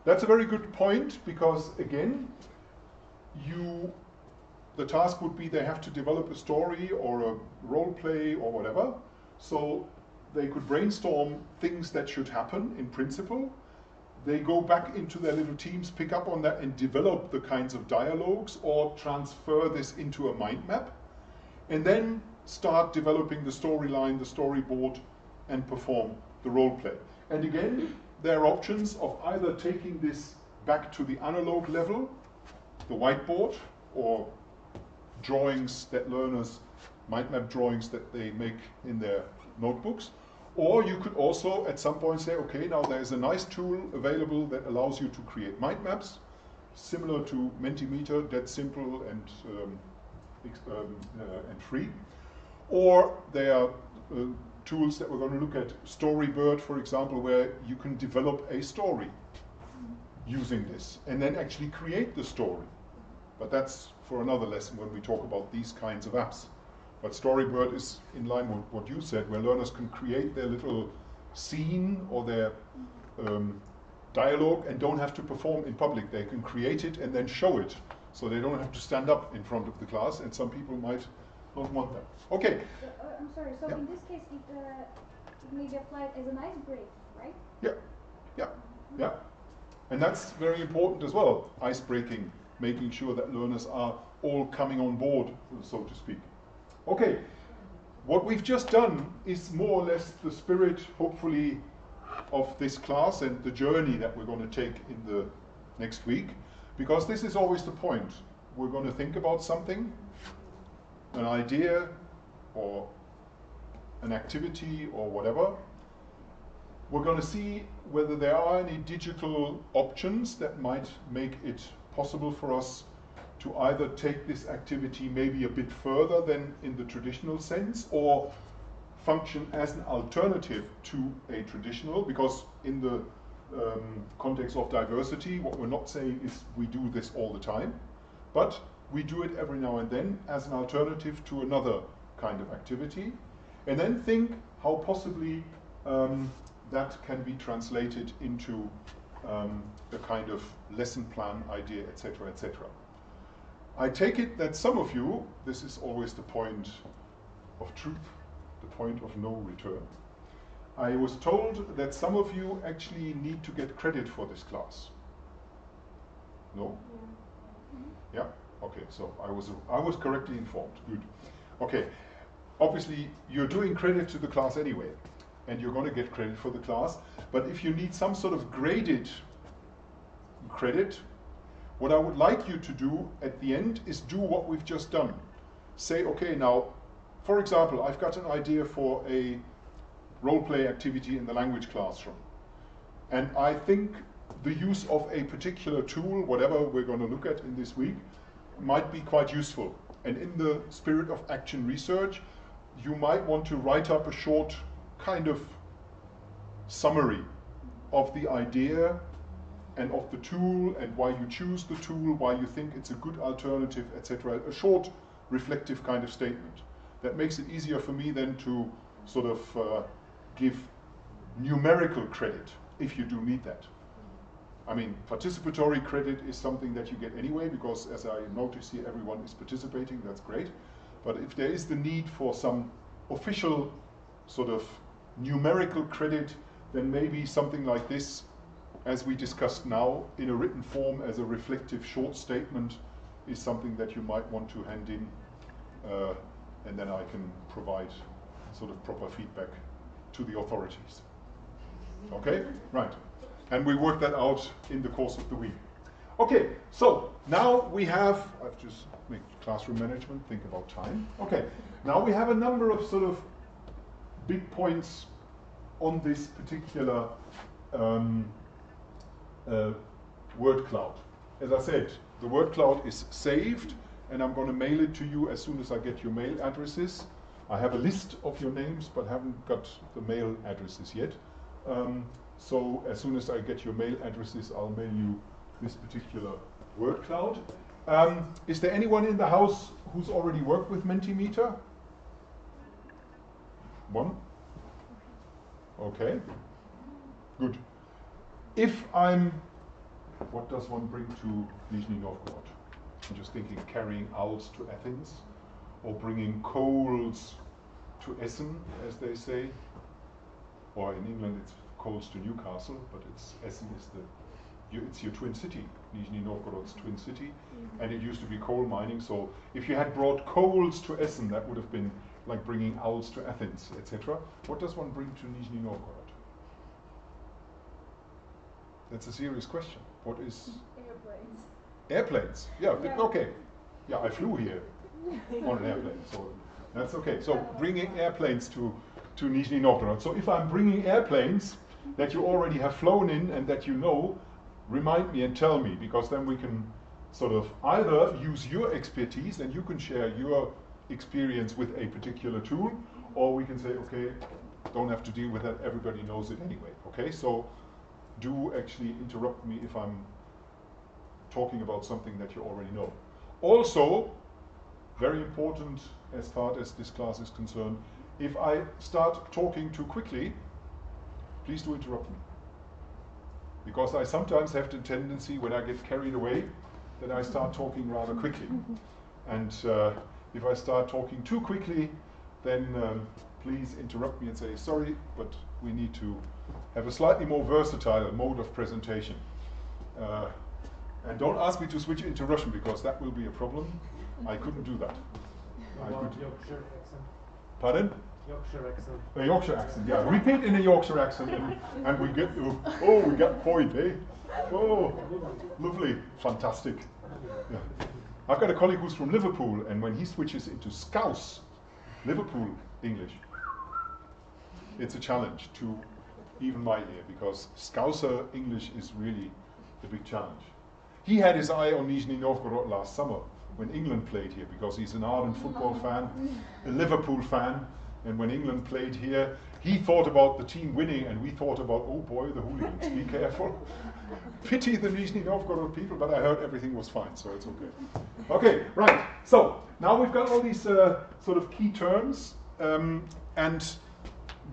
Speaker 2: that's a very good point, because again, the task would be they have to develop a story or a role play or whatever, so they could brainstorm things that should happen in principle. They go back into their little teams, pick up on that and develop the kinds of dialogues or transfer this into a mind map, and then start developing the storyline, the storyboard, and perform the role play. And again, there are options of either taking this back to the analog level, the whiteboard, or drawings that learners, mind map drawings that they make in their notebooks. Or you could also at some point say, okay, now there's a nice tool available that allows you to create mind maps, similar to Mentimeter, that's simple and free. Or there are tools that we're going to look at, Storybird, for example, where you can develop a story using this and then actually create the story. But that's for another lesson when we talk about these kinds of apps. But Storybird is in line with what you said, where learners can create their little scene or their dialogue and don't have to perform in public. They can create it and then show it, so they don't have to stand up in front of the class, and some people might not want that. Okay.
Speaker 4: I'm sorry, so in this case it may be applied as an icebreaker, right?
Speaker 2: Yeah. And that's very important as well, ice-breaking, making sure that learners are all coming on board, so to speak. Okay, what we've just done is more or less the spirit, hopefully, of this class and the journey that we're going to take in the next week, because this is always the point. We're going to think about something, an idea or an activity or whatever. We're going to see whether there are any digital options that might make it possible for us to either take this activity maybe a bit further than in the traditional sense, or function as an alternative to a traditional, because in the context of diversity, what we're not saying is we do this all the time, but we do it every now and then as an alternative to another kind of activity, and then think how possibly that can be translated into a kind of lesson plan idea, etc., etc. I take it that some of you, this is always the point of truth, the point of no return. I was told that some of you actually need to get credit for this class. No? Yeah? Okay, so I was correctly informed. Good. Okay. Obviously, you're doing credit to the class anyway, and you're going to get credit for the class. But if you need some sort of graded credit, what I would like you to do at the end is do what we've just done. Say, okay, now, for example, I've got an idea for a role-play activity in the language classroom. And I think the use of a particular tool, whatever we're going to look at in this week, might be quite useful. And in the spirit of action research, you might want to write up a short kind of summary of the idea and of the tool, and why you choose the tool, why you think it's a good alternative, etc. A short, reflective kind of statement. That makes it easier for me then to sort of give numerical credit, if you do need that. I mean, participatory credit is something that you get anyway, because as I notice here, everyone is participating, that's great. But if there is the need for some official sort of numerical credit, then maybe something like this, as we discussed now, in a written form as a reflective short statement, is something that you might want to hand in, and then I can provide sort of proper feedback to the authorities. Okay? Right. And we work that out in the course of the week. Okay, so now we have, I've just made classroom management, think about time. Okay, now we have a number of sort of big points on this particular word cloud. As I said, the word cloud is saved, and I'm going to mail it to you as soon as I get your mail addresses. I have a list of your names, but haven't got the mail addresses yet. So as soon as I get your mail addresses, I'll mail you this particular word cloud. Is there anyone in the house who's already worked with Mentimeter? One? Okay. Good. If I'm, what does one bring to Nizhny Novgorod? I'm just thinking carrying owls to Athens, or bringing coals to Essen, as they say. Or in England it's coals to Newcastle, but Essen is it's your twin city, Nizhny Novgorod's twin city, and it used to be coal mining. So if you had brought coals to Essen, that would have been like bringing owls to Athens, etc. What does one bring to Nizhny Novgorod? That's a serious question. What is?
Speaker 9: Airplanes.
Speaker 2: Airplanes. Yeah, okay. Yeah, I flew here on an airplane, so that's okay. So bringing airplanes to Nizhny Novgorod. So if I'm bringing airplanes that you already have flown in and that you know, remind me and tell me, because then we can sort of either use your expertise and you can share your experience with a particular tool, or we can say, okay, don't have to deal with that, everybody knows it anyway. Okay, so do actually interrupt me if I'm talking about something that you already know. Also, very important as far as this class is concerned, if I start talking too quickly, please do interrupt me. Because I sometimes have the tendency, when I get carried away, that I start talking rather quickly. And if I start talking too quickly, then please interrupt me and say, sorry, but we need to have a slightly more versatile mode of presentation. And don't ask me to switch into Russian, because that will be a problem. I couldn't do that.
Speaker 5: Yorkshire accent.
Speaker 2: Pardon?
Speaker 5: Yorkshire accent.
Speaker 2: A Yorkshire accent, yeah. Repeat in a Yorkshire accent and we get, oh, we get point, eh? Oh, lovely, fantastic. Yeah. I've got a colleague who's from Liverpool, and when he switches into Scouse, Liverpool English, it's a challenge to even my ear, because Scouser English is really the big challenge. He had his eye on Nizhny Novgorod last summer when England played here, because he's an ardent football fan, a Liverpool fan, and when England played here, he thought about the team winning, and we thought about, oh boy, the hooligans, be careful. Pity the Nizhny Novgorod people, but I heard everything was fine, so it's okay. Okay, right, so now we've got all these sort of key terms, and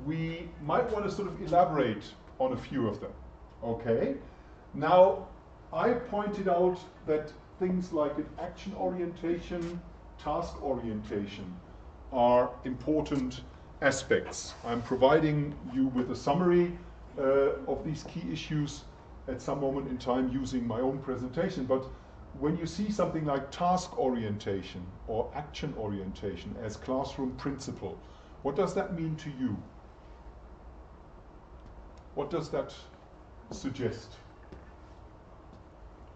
Speaker 2: we might want to sort of elaborate on a few of them, okay? Now, I pointed out that things like an action orientation, task orientation are important aspects. I'm providing you with a summary of these key issues at some moment in time using my own presentation, but when you see something like task orientation or action orientation as classroom principle, what does that mean to you? What does that suggest?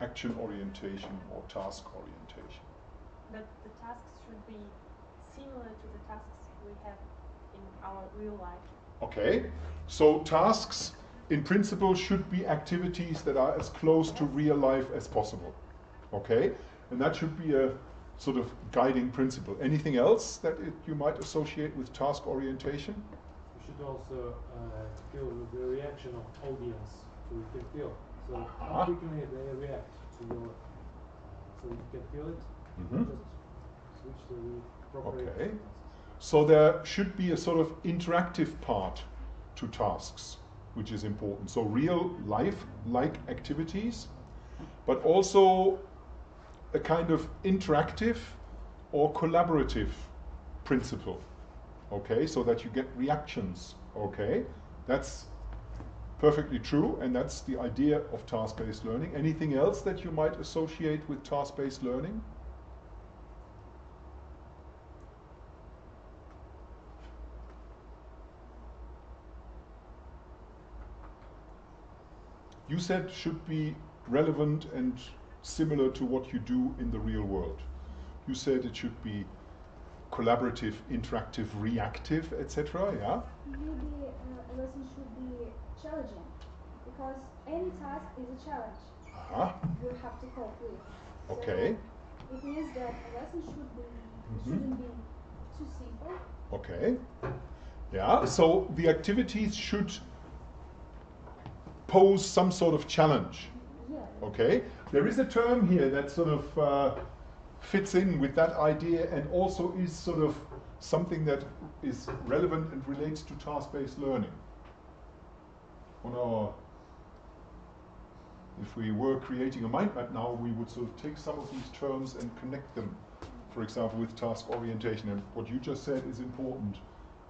Speaker 2: Action orientation or task orientation?
Speaker 8: That the tasks should be similar to the tasks we have in our real life.
Speaker 2: Okay, so tasks in principle should be activities that are as close to real life as possible. Okay, and that should be a sort of guiding principle. Anything else that you might associate with task orientation?
Speaker 5: You should also feel the reaction of audience, so you can feel. So how quickly they react to your, so you can feel it. Just switch to the appropriate.
Speaker 2: Okay. So there should be a sort of interactive part to tasks, which is important. So real life-like activities, but also a kind of interactive or collaborative principle. Okay, so that you get reactions. Okay, that's perfectly true, and that's the idea of task-based learning. Anything else that you might associate with task-based learning? You said should be relevant and similar to what you do in the real world. You said it should be collaborative, interactive, reactive, etc. Yeah?
Speaker 4: Maybe a lesson should be challenging, because any task is a challenge you have to cope with.
Speaker 2: Okay.
Speaker 4: So it means that a lesson shouldn't be too simple.
Speaker 2: Okay. Yeah, so the activities should pose some sort of challenge. Okay? There is a term here that sort of fits in with that idea and also is sort of something that is relevant and relates to task-based learning. If we were creating a mind map now, we would sort of take some of these terms and connect them, for example, with task orientation. And what you just said is important,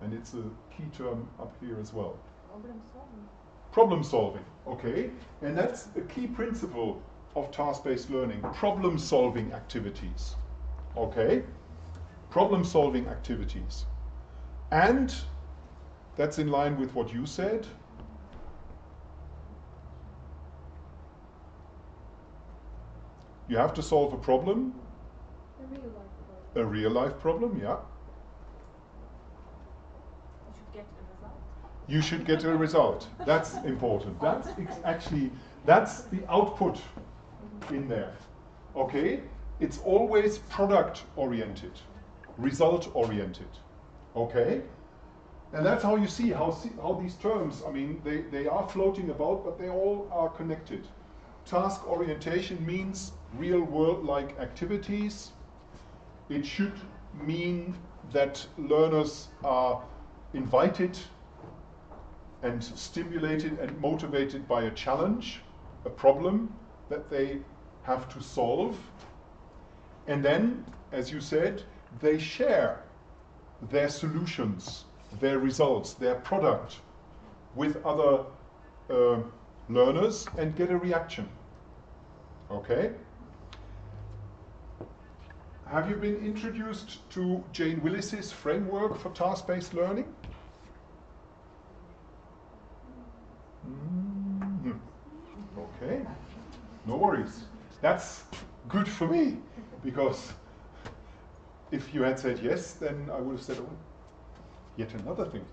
Speaker 2: and it's a key term up here as well.
Speaker 3: Problem solving.
Speaker 2: Problem solving, okay? And that's a key principle of task-based learning, problem solving activities, okay? Problem solving activities. And that's in line with what you said. You have to solve a problem.
Speaker 3: A real life problem.
Speaker 2: A real life problem, yeah.
Speaker 3: You should get a result.
Speaker 2: You should get a result. That's important. That's actually, that's the output in there. Okay? It's always product oriented, result oriented. Okay? And that's how you see how these terms, I mean, they are floating about, but they all are connected. Task orientation means real world-like activities. It should mean that learners are invited and stimulated and motivated by a challenge, a problem that they have to solve. And then, as you said, they share their solutions, their results, their product with other learners and get a reaction. Okay? Have you been introduced to Jane Willis's framework for task-based learning? Mm-hmm. Okay, no worries. That's good for me, because if you had said yes, then I would have said, oh, yet another thing.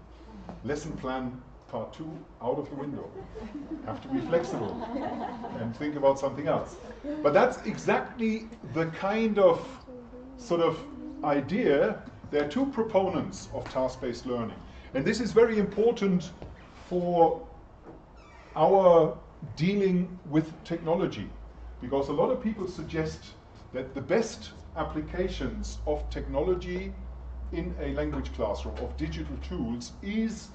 Speaker 2: Lesson plan part 2 out of the window. Have to be flexible and think about something else. But that's exactly the kind of sort of idea. There are 2 proponents of task-based learning. And this is very important for our dealing with technology, because a lot of people suggest that the best applications of technology in a language classroom, of digital tools, is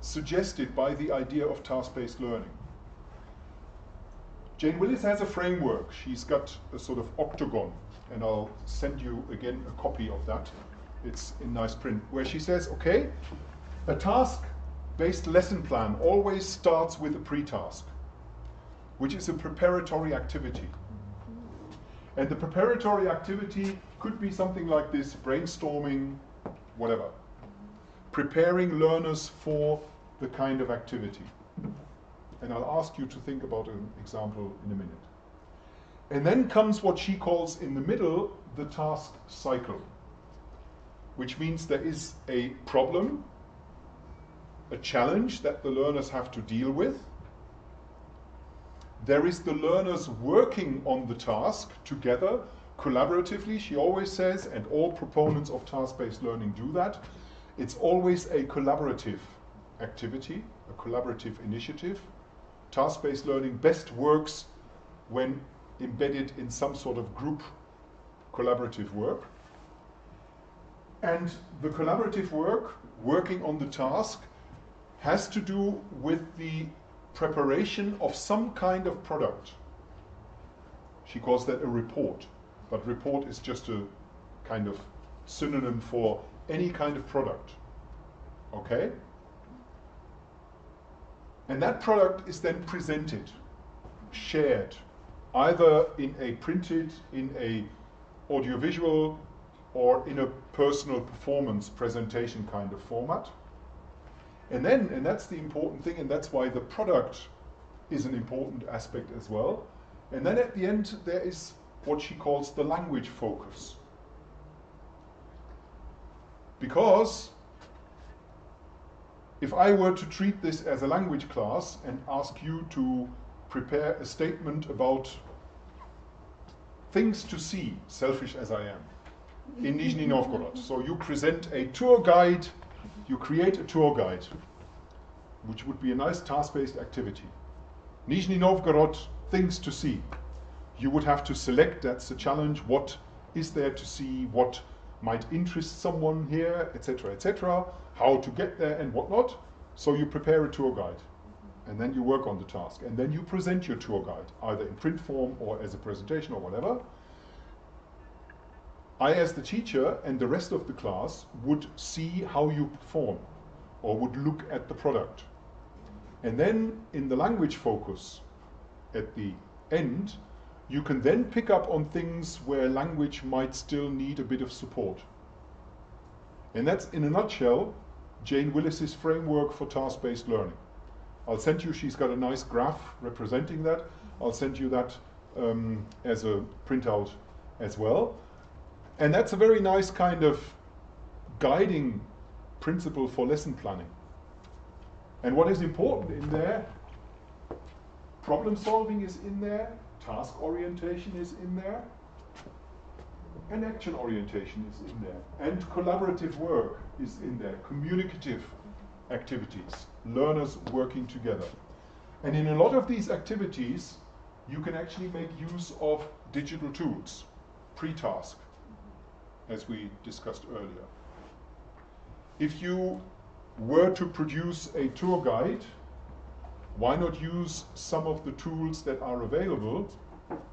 Speaker 2: suggested by the idea of task-based learning. Jane Willis has a framework. She's got a sort of octagon, and I'll send you again a copy of that. It's in nice print, where she says, okay, a task-based lesson plan always starts with a pre-task, which is a preparatory activity. And the preparatory activity could be something like this: brainstorming, whatever. Preparing learners for the kind of activity. And I'll ask you to think about an example in a minute. And then comes what she calls in the middle the task cycle, which means there is a problem, a challenge that the learners have to deal with. There is the learners working on the task together, collaboratively, she always says, and all proponents of task-based learning do that. It's always a collaborative activity, a collaborative initiative. Task-based learning best works when embedded in some sort of group collaborative work. And the collaborative work, working on the task, has to do with the preparation of some kind of product. She calls that a report, but report is just a kind of synonym for any kind of product. Okay? And that product is then presented, shared, either in a printed, in a audiovisual, or in a personal performance presentation kind of format. And then, and that's the important thing, and that's why the product is an important aspect as well. And then at the end, there is what she calls the language focus. Because if I were to treat this as a language class and ask you to prepare a statement about things to see, selfish as I am, in Nizhny Novgorod. So you present a tour guide, you create a tour guide, which would be a nice task-based activity. Nizhny Novgorod, things to see. You would have to select, that's the challenge, what is there to see, what might interest someone here, etc., how to get there and whatnot. So you prepare a tour guide, and then you work on the task, and then you present your tour guide, either in print form or as a presentation or whatever. I, as the teacher, and the rest of the class would see how you perform, or would look at the product. And then in the language focus at the end, you can then pick up on things where language might still need a bit of support. And that's, in a nutshell, Jane Willis's framework for task-based learning. I'll send you, she's got a nice graph representing that. I'll send you that as a printout as well. And that's a very nice kind of guiding principle for lesson planning. And what is important in there, problem solving is in there, task orientation is in there, and action orientation is in there, and collaborative work is in there, communicative activities, learners working together. And in a lot of these activities, you can actually make use of digital tools, pre-task, as we discussed earlier. If you were to produce a tour guide, why not use some of the tools that are available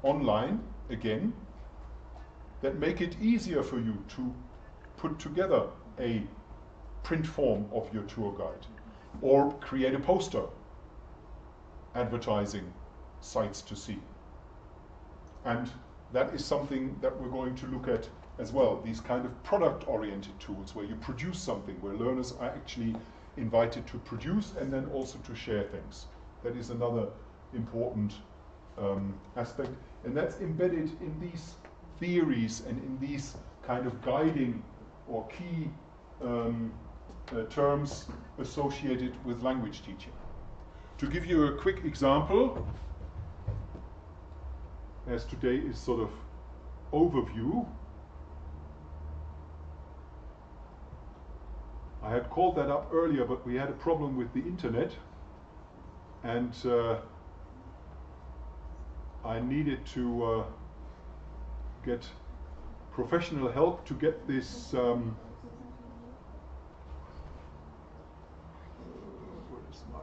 Speaker 2: online, again, that make it easier for you to put together a print form of your tour guide, or create a poster advertising sites to see. And that is something that we're going to look at as well, these kind of product-oriented tools where you produce something, where learners are actually invited to produce and then also to share things. That is another important aspect, and that's embedded in these theories and in these kind of guiding or key terms associated with language teaching. To give you a quick example, as today is sort of overview, I had called that up earlier, but we had a problem with the internet, and I needed to get professional help to get this where is my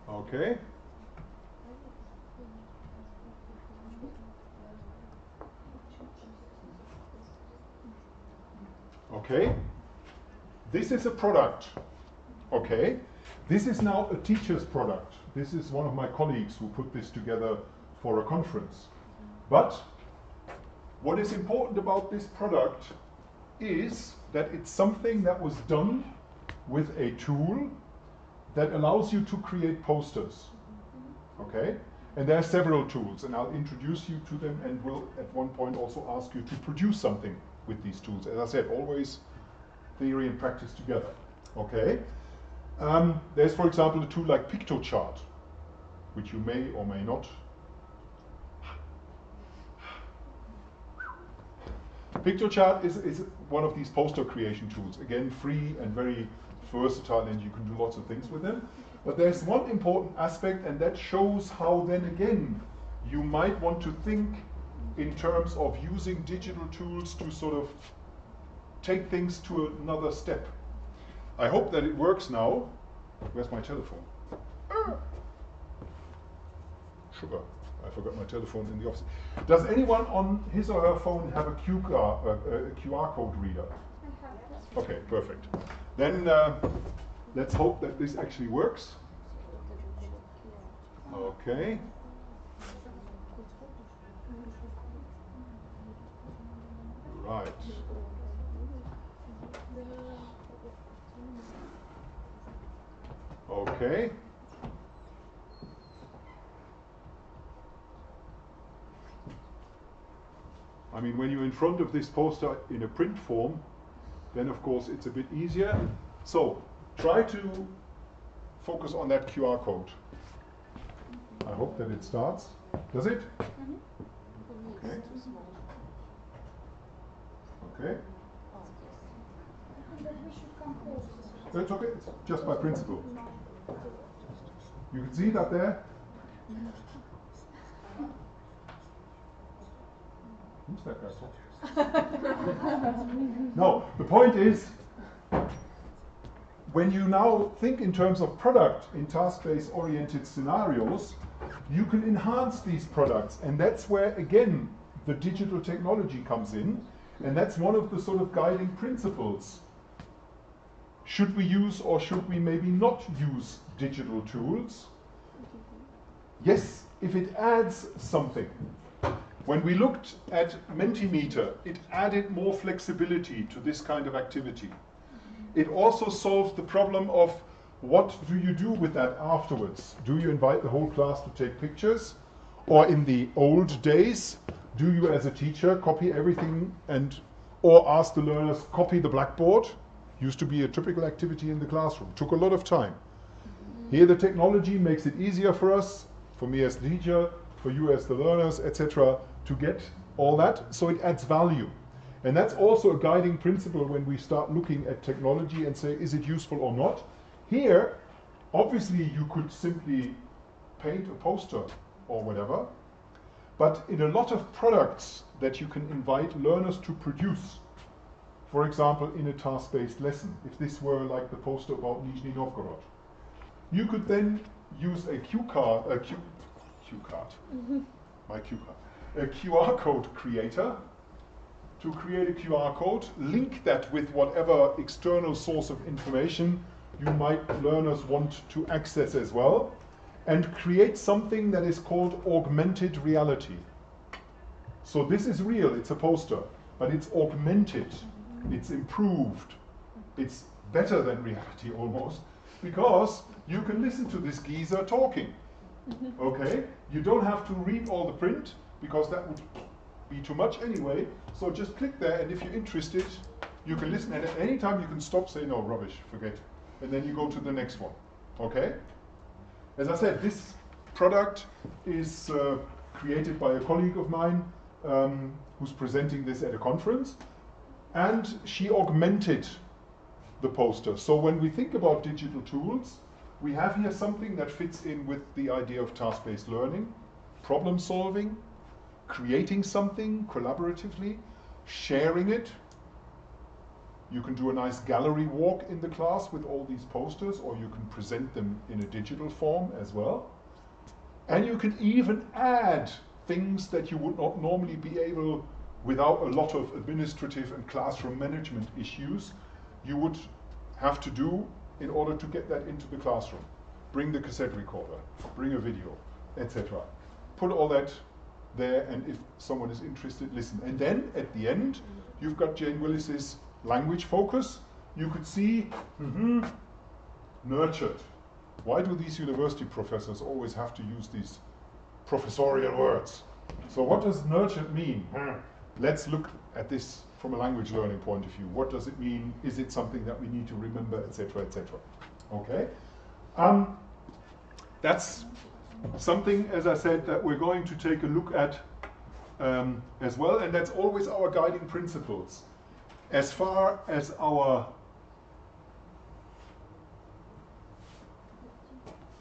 Speaker 2: okay. Okay, this is a product. Okay, this is now a teacher's product. This is one of my colleagues who put this together for a conference. But what is important about this product is that it's something that was done with a tool that allows you to create posters. Okay, and there are several tools, and I'll introduce you to them, and will at one point also ask you to produce something with these tools. As I said, always theory and practice together. Okay. There's, for example, a tool like PictoChart, which you may or may not. PictoChart is one of these poster creation tools. Again, free and very versatile, and you can do lots of things with them. But there's one important aspect, and that shows how then again you might want to think in terms of using digital tools to sort of take things to another step. I hope that it works now. Where's my telephone? Sugar. I forgot my telephone in the office. Does anyone on his or her phone have a QR code reader? Okay, perfect. Then let's hope that this actually works. Okay. Right. Okay. I mean, when you're in front of this poster in a print form, then of course it's a bit easier. So try to focus on that QR code. I hope that it starts. Does it? Okay. Okay?
Speaker 6: That we should come closer.
Speaker 2: That's okay, it's just by principle. You can see that there. Who's that guy talking? No, the point is, when you now think in terms of product in task-based oriented scenarios, you can enhance these products, and that's where again the digital technology comes in, and that's one of the sort of guiding principles. Should we use or should we maybe not use digital tools? Yes, if it adds something. When we looked at Mentimeter, it added more flexibility to this kind of activity. It also solved the problem of what do you do with that afterwards? Do you invite the whole class to take pictures? Or in the old days, do you as a teacher copy everything or ask the learners copy the blackboard? Used to be a typical activity in the classroom. Took a lot of time. Here the technology makes it easier for us, for me as the teacher, for you as the learners, etc., to get all that, so it adds value. And that's also a guiding principle when we start looking at technology and say, is it useful or not? Here, obviously you could simply paint a poster or whatever, but in a lot of products that you can invite learners to produce, for example, in a task-based lesson, if this were like the poster about Nizhny Novgorod, you could then use a QR code creator to create a QR code, link that with whatever external source of information learners want to access as well, and create something that is called augmented reality. So this is real, it's a poster, but it's augmented, it's improved, it's better than reality almost, because you can listen to this geezer talking. Okay? You don't have to read all the print, because that would be too much anyway, so just click there, and if you're interested, you can listen, and at any time you can stop, say, no, rubbish, forget, and then you go to the next one. Okay? As I said, this product is created by a colleague of mine who's presenting this at a conference, and she augmented the poster. So when we think about digital tools, we have here something that fits in with the idea of task-based learning, problem solving, creating something collaboratively, sharing it. You can do a nice gallery walk in the class with all these posters, or you can present them in a digital form as well. And you can even add things that you would not normally be able, without a lot of administrative and classroom management issues, you would have to do in order to get that into the classroom. Bring the cassette recorder, bring a video, etc. Put all that there, and if someone is interested, listen. And then at the end, you've got Jane Willis's language focus. You could see, nurtured. Why do these university professors always have to use these professorial words? So what does nurtured mean? Let's look at this from a language learning point of view. What does it mean? Is it something that we need to remember, etc., etc.? Okay. That's something, as I said, that we're going to take a look at as well, and that's always our guiding principles. As far as our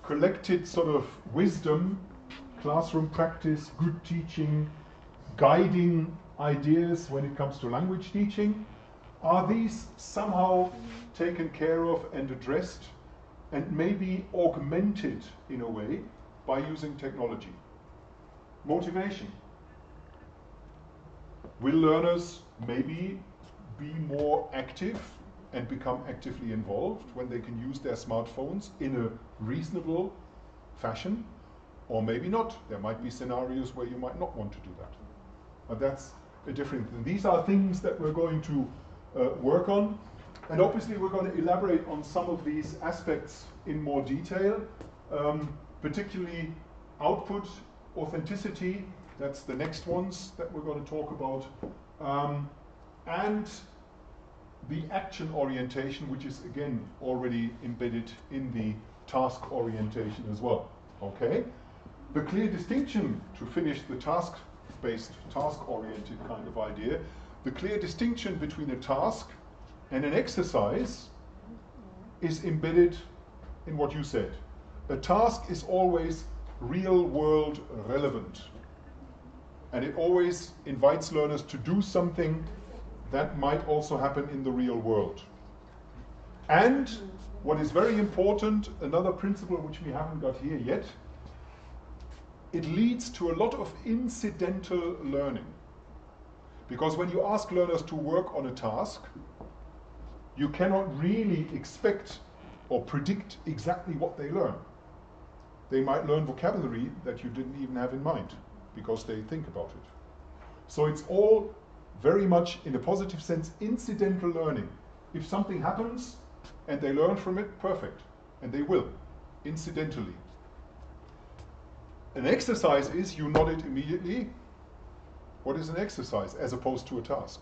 Speaker 2: collected sort of wisdom, classroom practice, good teaching, guiding ideas when it comes to language teaching, are these somehow taken care of and addressed and maybe augmented in a way by using technology? Motivation. Will learners maybe be more active and become actively involved when they can use their smartphones in a reasonable fashion? Or maybe not. There might be scenarios where you might not want to do that. But that's a different thing. These are things that we're going to work on. And obviously we're going to elaborate on some of these aspects in more detail, particularly output, authenticity, that's the next ones that we're going to talk about, and the action orientation, which is again already embedded in the task orientation as well. Okay? The clear distinction, to finish the task-based, task-oriented kind of idea, the clear distinction between a task and an exercise is embedded in what you said. A task is always real world relevant, and it always invites learners to do something that might also happen in the real world. And what is very important, another principle which we haven't got here yet, it leads to a lot of incidental learning. Because when you ask learners to work on a task, you cannot really expect or predict exactly what they learn. They might learn vocabulary that you didn't even have in mind because they think about it. So it's all very much, in a positive sense, incidental learning. If something happens and they learn from it, perfect. And they will, incidentally. An exercise is, you nodded immediately, what is an exercise as opposed to a task?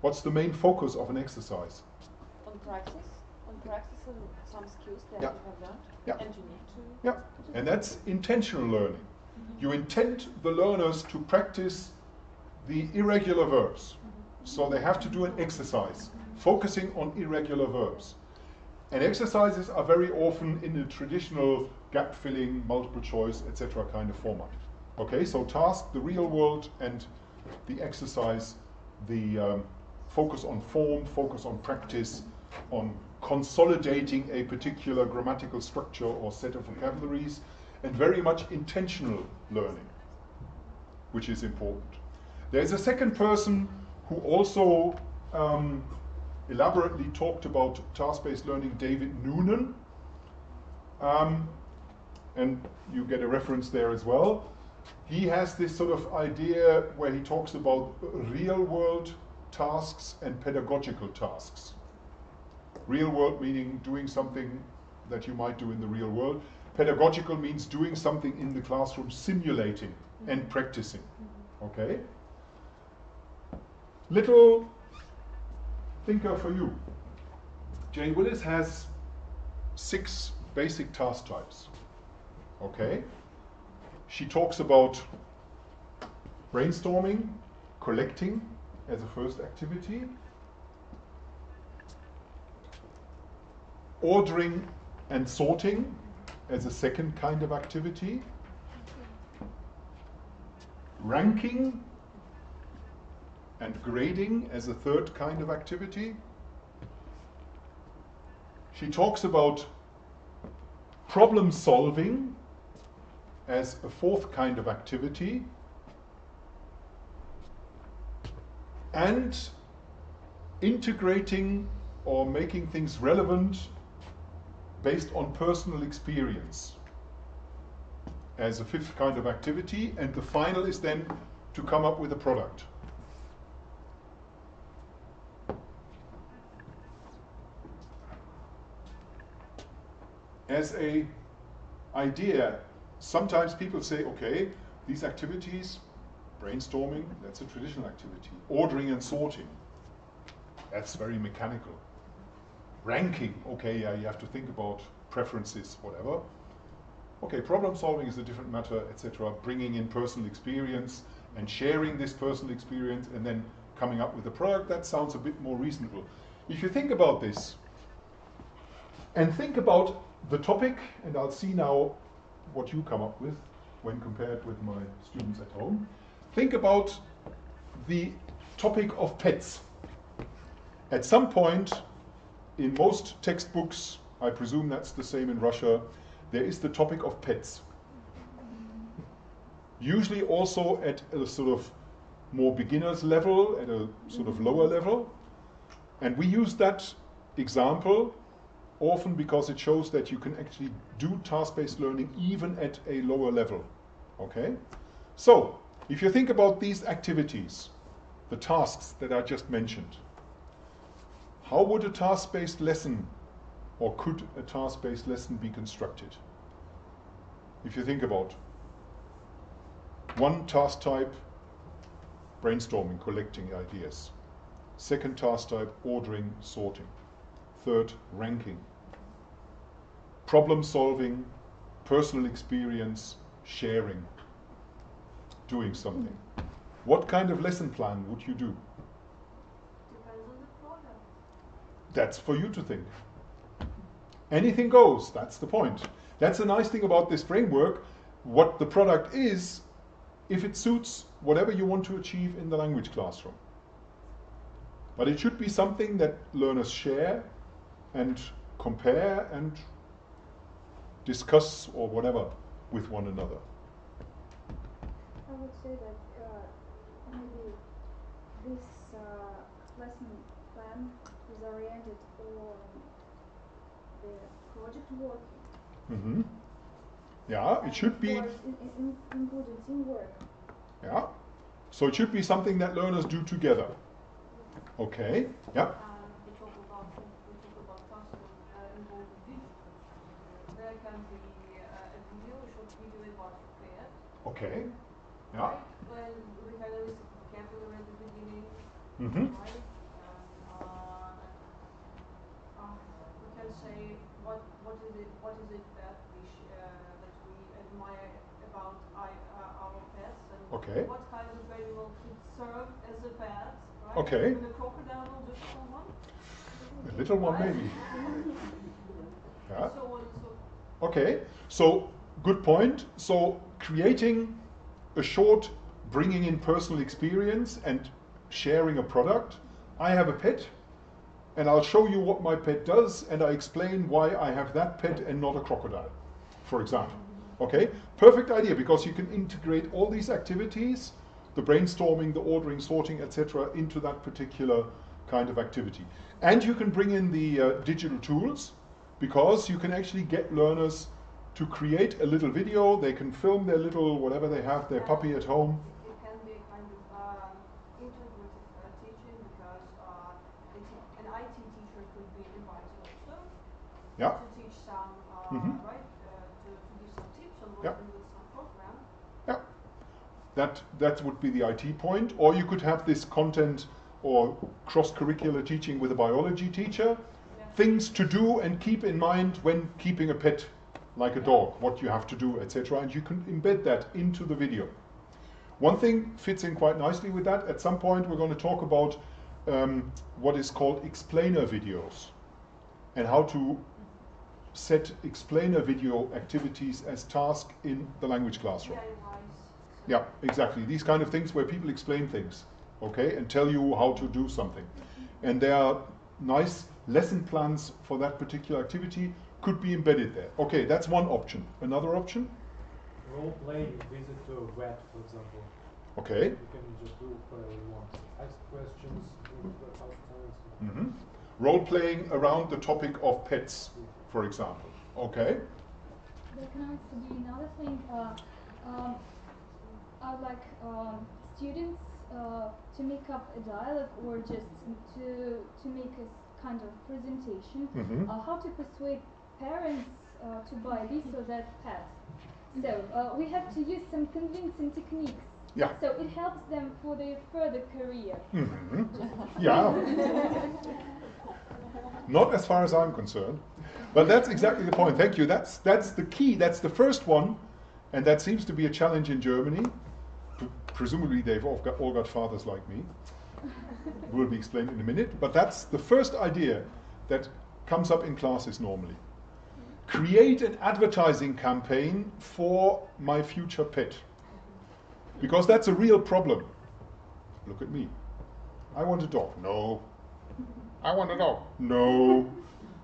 Speaker 2: What's the main focus of an exercise?
Speaker 3: On practice and some skills that
Speaker 2: Yeah.
Speaker 3: you have learned,
Speaker 2: Yeah.
Speaker 3: and you need to.
Speaker 2: Yeah, and that's intentional learning. You intend the learners to practice the irregular verbs. So they have to do an exercise, focusing on irregular verbs. And exercises are very often in the traditional gap filling, multiple choice, etc. kind of format. Okay, so task, the real world, and the exercise, the focus on form, focus on practice, on consolidating a particular grammatical structure or set of vocabularies, and very much intentional learning, which is important. There's a second person who also elaborately talked about task-based learning, David Noonan, and you get a reference there as well. He has this sort of idea where he talks about real-world tasks and pedagogical tasks. Real world meaning doing something that you might do in the real world. Pedagogical means doing something in the classroom, simulating and practicing. Okay? Little thinker for you. Jane Willis has 6 basic task types. Okay? She talks about brainstorming, collecting as a first activity, ordering and sorting as a second kind of activity, ranking and grading as a third kind of activity. She talks about problem solving as a fourth kind of activity, and integrating or making things relevant based on personal experience as a fifth kind of activity, and the final is then to come up with a product. As an idea, sometimes people say, okay, these activities, brainstorming, that's a traditional activity. Ordering and sorting, that's very mechanical. Ranking, okay, yeah, you have to think about preferences, whatever. Okay, problem solving is a different matter, etc. Bringing in personal experience and sharing this personal experience and then coming up with a product, that sounds a bit more reasonable. If you think about this, and think about the topic, and I'll see now what you come up with when compared with my students at home. Think about the topic of pets. At some point, in most textbooks, I presume that's the same in Russia, there is the topic of pets. Usually also at a sort of more beginner's level, at a sort of lower level. And we use that example often because it shows that you can actually do task-based learning even at a lower level. Okay? So, if you think about these activities, the tasks that I just mentioned, how would a task-based lesson, or could a task-based lesson be constructed? If you think about one task type, brainstorming, collecting ideas. Second task type, ordering, sorting. Third, ranking. Problem solving, personal experience, sharing, doing something. What kind of lesson plan would you do? That's for you to think. Anything goes, that's the point. That's the nice thing about this framework. What the product is, if it suits whatever you want to achieve in the language classroom. But it should be something that learners share and compare and discuss or whatever with one another.
Speaker 4: I would say that maybe this lesson plan is oriented on the project work.
Speaker 2: Mm-hmm. Yeah, it should be.
Speaker 4: Including teamwork.
Speaker 2: Yeah. So it should be something that learners do together. Okay. Yeah.
Speaker 8: We talk about classroom involved video. There can be a video, a short video about prepared.
Speaker 2: Okay. Yeah.
Speaker 8: Right? When we had a list of vocabulary at the beginning.
Speaker 2: Mm-hmm.
Speaker 8: Right? We can say what is it that we admire about our pets, and
Speaker 2: Okay.
Speaker 8: what kind of animal could serve as a pet, right?
Speaker 2: Okay.
Speaker 8: And a crocodile will do someone.
Speaker 2: A little one
Speaker 8: Right?
Speaker 2: maybe. Yeah.
Speaker 8: So on and so forth.
Speaker 2: Okay. So good point. So creating a short, bringing in personal experience and sharing a product. I have a pet, and I'll show you what my pet does, and I explain why I have that pet and not a crocodile, for example. Okay? Perfect idea, because you can integrate all these activities, the brainstorming, the ordering, sorting, etc., into that particular kind of activity. And you can bring in the digital tools, because you can actually get learners to create a little video. They can film their little, whatever they have, their puppy at home.
Speaker 8: It can be a kind of integrative teaching, because an IT teacher could be invited also
Speaker 2: Yeah.
Speaker 8: to teach some,
Speaker 2: Mhm.
Speaker 8: right, to give some tips on
Speaker 2: Yeah.
Speaker 8: working with some program.
Speaker 2: Yeah, that would be the IT point. Or you could have this content or cross-curricular teaching with a biology teacher.
Speaker 8: Yeah.
Speaker 2: Things to do and keep in mind when keeping a pet, like a dog, what you have to do, etc. And you can embed that into the video. One thing fits in quite nicely with that. At some point we're going to talk about what is called explainer videos, and how to set explainer video activities as tasks in the language classroom.
Speaker 8: DIYs.
Speaker 2: Yeah, exactly. These kind of things where people explain things, okay, and tell you how to do something. And there are nice lesson plans for that particular activity, could be embedded there. Okay, that's one option. Another option?
Speaker 5: Role-playing visit to a vet, for example.
Speaker 2: Okay.
Speaker 5: You can just do whatever you want. Ask questions, do the house talents.
Speaker 2: Mm-hmm. Role-playing around the topic of pets, for example. Okay.
Speaker 9: There can also be another thing. I would like students to make up a dialogue, or just to make a kind of presentation.
Speaker 2: Mm-hmm.
Speaker 9: How to persuade parents to buy this or that pet. So we have to use some convincing techniques.
Speaker 2: Yeah.
Speaker 9: So it helps them for their further career.
Speaker 2: Mm-hmm. Yeah. Not as far as I'm concerned. But that's exactly the point. Thank you. That's the key. That's the first one. And that seems to be a challenge in Germany. Presumably they've all got fathers like me. Will be explained in a minute. But that's the first idea that comes up in classes normally. Create an advertising campaign for my future pet. Because that's a real problem. Look at me. I want a dog. No. I want a dog. No.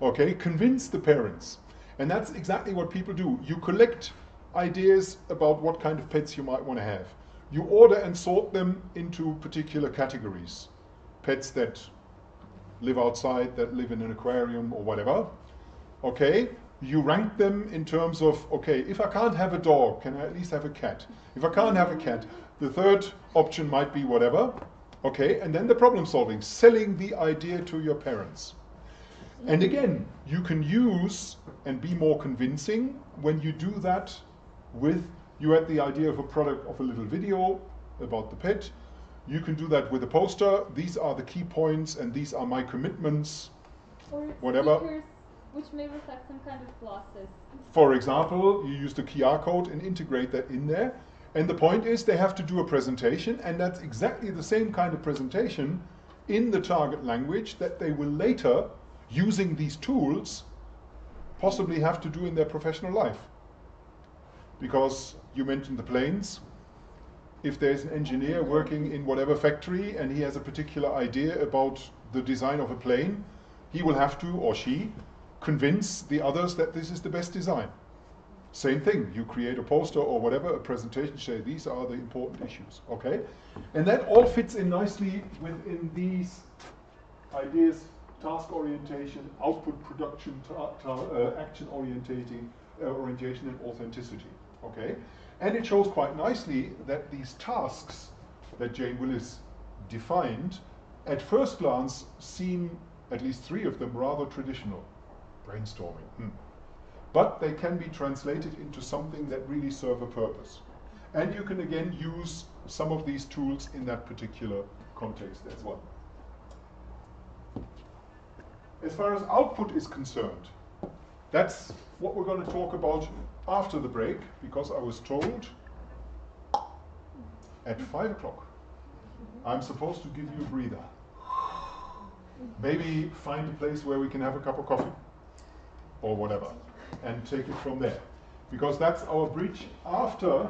Speaker 2: Okay, convince the parents. And that's exactly what people do. You collect ideas about what kind of pets you might want to have. You order and sort them into particular categories. Pets that live outside, that live in an aquarium or whatever. Okay, you rank them in terms of, okay, if I can't have a dog, can I at least have a cat? If I can't have a cat, the third option might be whatever. Okay, and then the problem solving, selling the idea to your parents. And again, you can use and be more convincing when you do that with, you had the idea of a product of a little video about the pet. You can do that with a poster. These are the key points and these are my commitments.
Speaker 9: Or
Speaker 2: Whatever.
Speaker 9: stickers which may reflect some kind of process.
Speaker 2: For example, you use the QR code and integrate that in there. And the point is they have to do a presentation, and that's exactly the same kind of presentation in the target language that they will later using these tools possibly have to do in their professional life. Because you mentioned the planes. If there's an engineer working in whatever factory and he has a particular idea about the design of a plane, he will have to, or she, convince the others that this is the best design. Same thing, you create a poster or whatever, a presentation, say these are the important issues, okay? And that all fits in nicely within these ideas: task orientation, output production, action orientation and authenticity, okay? And it shows quite nicely that these tasks that Jane Willis defined, at first glance, seem, at least 3 of them, rather traditional. Brainstorming. But they can be translated into something that really serve a purpose. And you can again use some of these tools in that particular context as well. As far as output is concerned, that's what we're going to talk about after the break, because I was told at 5 o'clock I'm supposed to give you a breather. Maybe find a place where we can have a cup of coffee or whatever and take it from there, because that's our bridge. After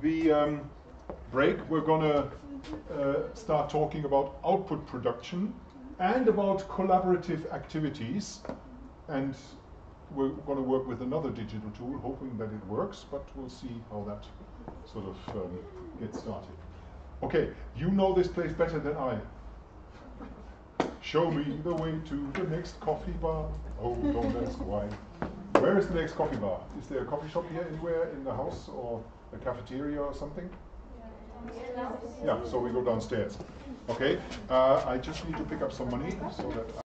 Speaker 2: the break, we're going to start talking about output production and about collaborative activities, and we're going to work with another digital tool, hoping that it works, but we'll see how that sort of gets started. Okay, you know this place better than I. Show me the way to the next coffee bar. Oh, don't ask why. Where is the next coffee bar? Is there a coffee shop here anywhere in the house, or a cafeteria or something? Yeah, so we go downstairs. Okay, I just need to pick up some money so that